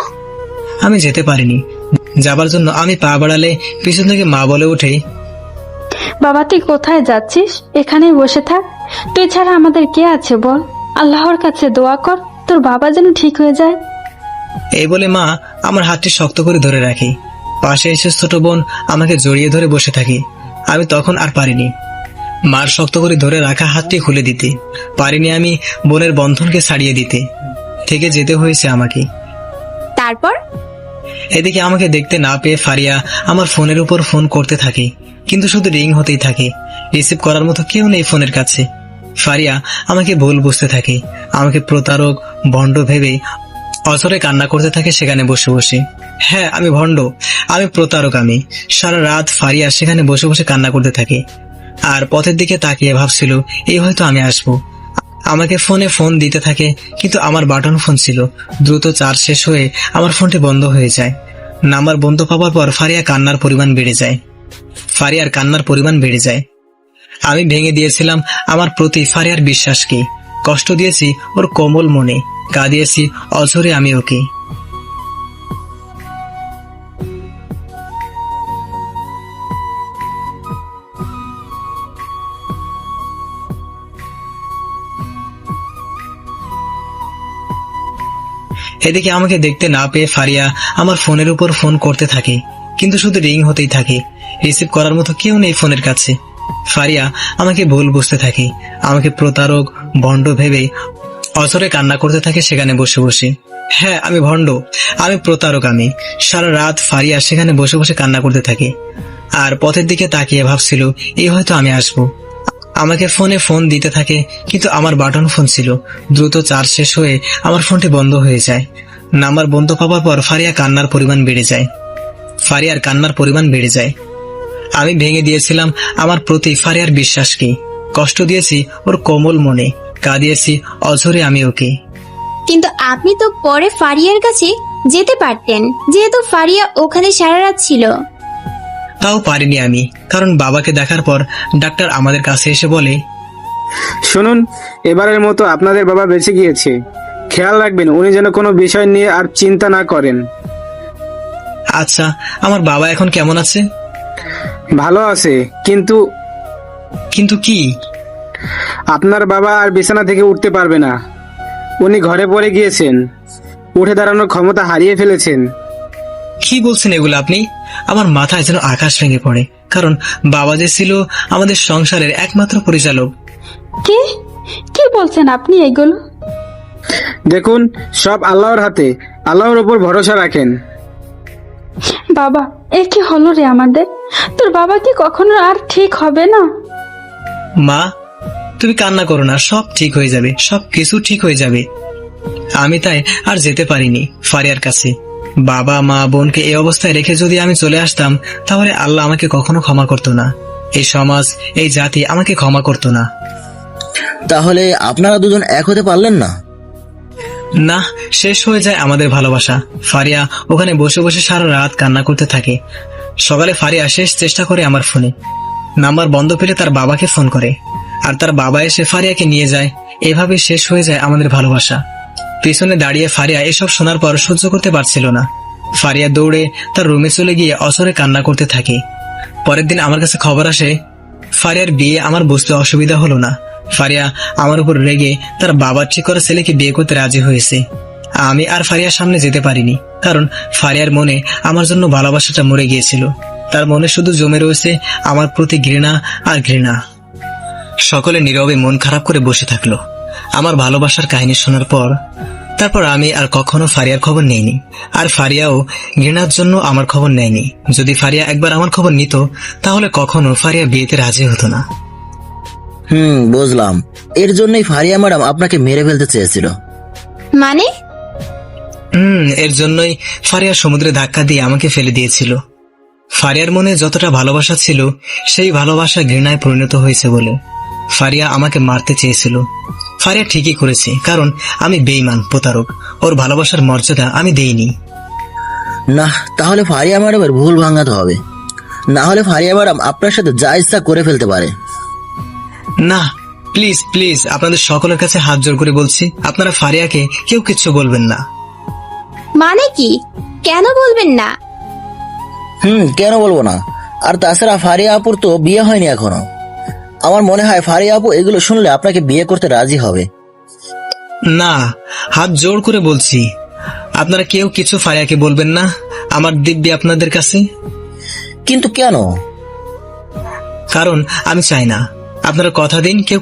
আমি যেতে পারিনি। যাবার জন্য আমি পা বাড়ালে পিছন থেকে মা বলে ওঠে, বাবা তুই কোথায় যাচ্ছিস? এখানেই বসে থাক। তুই ছাড়া আমাদের কে আছে বল? আল্লাহর কাছে দোয়া কর তোর বাবা যেন ঠিক হয়ে যায়। এই বলে মা আমার হাতটি শক্ত করে ধরে রাখে। পাশে এসে ছোট বোন আমাকে জড়িয়ে ধরে বসে থাকে। আমি তখন আর পারিনি মার শক্ত করে ধরে রাখা হাতটি খুলে দিতে। পারিনি আমি বোনের বন্ধনকে ছাড়িয়ে দিতে। থেকে যেতে হয়েছে আমাকে। তারপর এদিকে আমাকে দেখতে না পেয়ে ফারিয়া আমার ফোনের উপর ফোন করতে থাকে, কিন্তু শুধু রিং হতেই থাকে। রিসিভ করার মতো কেউ নেই ফোনের কাছে। ফারিয়া আমাকে ভুল বুঝতে থাকে, আমাকে প্রতারক ভণ্ড ভেবে অঝরে কান্না করতে থাকে সেখানে বসে বসে। হ্যাঁ, আমি ভণ্ড, আমি প্রতারক। আমি সারা রাত ফারিয়া সেখানে বসে বসে কান্না করতে থাকে আর পথের দিকে তাকিয়ে ভাবছিল এই হয়তো আমি আসবো। আমাকে ফোনে ফোন দিতে থাকে, কিন্তু আমার বাটন ফোন ছিল। দ্রুত চার্জ শেষ হয়ে আমার ফোনটি বন্ধ হয়ে যায়। নাম্বার বন্ধ পাওয়ার পর ফারিয়ার কান্নার পরিমাণ বেড়ে যায়। আমি ভেঙে দিয়েছিলাম আমার প্রতি ফারিয়ার বিশ্বাসকে, কষ্ট দিয়েছি ওর কোমল মনে, কাঁদিয়েছি অঝরে আমি ওকে। এদিকে আমাকে দেখতে না পেয়ে ফারিয়া আমার ফোনের উপর ফোন করতে থাকে, কিন্তু শুধু রিং হতেই থাকে। রিসিভ করার মতো কেউ নেই ফোনের কাছে। ফারিয়া আমাকে ভুল বুঝতে থাকে, আমাকে প্রতারক ভণ্ড ভেবে অঝরে কান্না করতে থাকে সেখানে বসে বসে। হ্যাঁ, আমি ভণ্ড, আমি প্রতারক। আমি সারা রাত ফারিয়া সেখানে বসে বসে কান্না করতে থাকে আর পথের দিকে তাকিয়ে ভাবছিল এই হয়তো আমি আসবো। আমাকে ফোনে ফোন দিতে থাকে, কিন্তু আমার বাটন ফোন ছিল। দ্রুত চার্জ শেষ হয়ে আমার ফোনটি বন্ধ হয়ে যায়। নাম্বার বন্ধ পাওয়ার পর ফারিয়ার কান্নার পরিমাণ বেড়ে যায়। আমি ভেঙে দিয়েছিলাম আমার প্রতি ফারিয়ার বিশ্বাসকে, কষ্ট দিয়েছি ওর কোমল মনে, কাঁদিয়েছি অঝরে আমি ওকে। কিন্তু আপনি তো পরে ফারিয়ার কাছে যেতে পারতেন, যেহেতু ফারিয়া ওখানে সারা রাত ছিল। তাও পারিনি আমি, কারণ বাবাকে দেখার পর ডাক্তার আমাদের কাছে এসে বলে, শুনুন, এবারের মতো আপনাদের বাবা বেঁচে গিয়েছে। খেয়াল রাখবেন উনি যেন কোনো বিষয় নিয়ে আর চিন্তা না করেন। আচ্ছা, আমার বাবা এখন কেমন আছে? ভালো আছে, কিন্তু কি? আপনার বাবা আর বিছানা থেকে উঠতে পারবে না। উনি ঘরে পড়ে গিয়েছেন, উঠে দাঁড়ানোর ক্ষমতা হারিয়ে ফেলেছেন। কি বলছেন এগুলো আপনি? আমার মাথায় যেন আকাশ ভেঙে পড়ে, কারণ বাবা যে ছিল আমাদের সংসারের একমাত্র পরিচালক। কি বলছেন আপনি এগুলো? দেখুন, সব আল্লাহর হাতে, আল্লাহর উপর ভরসা রাখেন। বাবা, এ কি হলো রে আমাদের? তোর বাবা কি কখনো আর ঠিক হবে না? মা, তুমি কান্না করো না, সব ঠিক হয়ে যাবে, সব কিছু ঠিক হয়ে যাবে। আমি তাই আর যেতে পারিনি ফারিয়ার কাছে। বাবা মা বোনকে এই অবস্থায় রেখে যদি আমি চলে আসতাম, তাহলে আল্লাহ আমাকে কখনো ক্ষমা করতো না, এই সমাজ এই জাতি আমাকে ক্ষমা করতো না। তাহলে আপনারা দুজন এক হতে পারলেন না? না, শেষ হয়ে যায় আমাদের ভালোবাসা। ফারিয়া ওখানে বসে বসে সারা রাত কান্না করতে থাকে। সকালে ফারিয়া শেষ চেষ্টা করে আমার ফোনে। নাম্বার বন্ধ পেলে তার বাবাকে ফোন করে, আর তার বাবা এসে ফারিয়াকে নিয়ে যায়। এভাবে শেষ হয়ে যায় আমাদের ভালোবাসা। পিছনে দাঁড়িয়ে ফারিয়া এসব শোনার পর সহ্য করতে পারছিল না। ফারিয়া দৌড়ে তার রুমে চলে গিয়ে অঝরে কান্না করতে থাকে। পরের দিন আমার কাছে খবর আসে ফারিয়ার বিয়ে আমার বুঝতে অসুবিধা হলো না। ফারিয়া আমার উপর রেগে তার বাবার ঠিক করা ছেলেকে বিয়ে করতে রাজি হয়েছে। আমি আর ফারিয়ার সামনে যেতে পারিনি, কারণ ফারিয়ার মনে আমার জন্য ভালোবাসাটা মরে গিয়েছিল। তার মনে শুধু জমে রয়েছে আমার প্রতি ঘৃণা আর ঘৃণা। সকলে নীরবে মন খারাপ করে বসে থাকলো আমার ভালোবাসার কাহিনী শোনার পর। তারপর আমি আর কখনো ফারিয়ার খবর নেইনি, আর ফারিয়াও ঘৃণার জন্য আমার খবর নেয়নি। যদি ফারিয়া একবার আমার খবর নিত, তাহলে কখনো ফারিয়া বিয়েতে রাজি হতো না। বুঝলাম। এর জন্যই ফারিয়া ম্যাডাম আপনাকে মেরে ফেলতে চেয়েছিল। মানে? এর জন্যই ফারিয়া সমুদ্রে ধাক্কা দিয়ে আমাকে ফেলে দিয়েছিল। ফারিয়ার মনে যতটা ভালোবাসা ছিল, সেই ভালোবাসা ঘৃণায় পরিণত হয়েছে বলে ফারিয়া আমাকে মারতে চেয়েছিল। ফারিয়া ঠিকই করেছে, কারণ আমি বেঈমান প্রতারক। ওর ভালোবাসার মর্যাদা আমি দেইনি। না, তাহলে ফারিয়া ম্যাডামের ভুল ভাঙাতে হবে, না হলে ফারিয়া ম্যাডাম আপনার সাথে যা ইচ্ছা করে ফেলতে পারে। না, প্লিজ প্লিজ, আপনাদের সকলের কাছে হাত জোর করে বলছি, আপনারা ফারিয়াকে কেউ কিচ্ছু বলবেন না। মানে কি? কেন বলবেন না? কেন বলবো না? আর তাছাড়া ফারিয়া আপুর তো বিয়ে হয়নি এখনো। আমার মনে হয় ফারিয়া আপু এগুলো শুনলে আপনাকে বিয়ে করতে রাজি হবে। না, হাত জোর করে বলছি, আপনারা কেউ কিছু ফারিয়াকে বলবেন না। আমার দিব্যি আপনাদের কাছে। কিন্তু কেন? কারণ আমি চাই না। আপনারা কথা দিন কেউ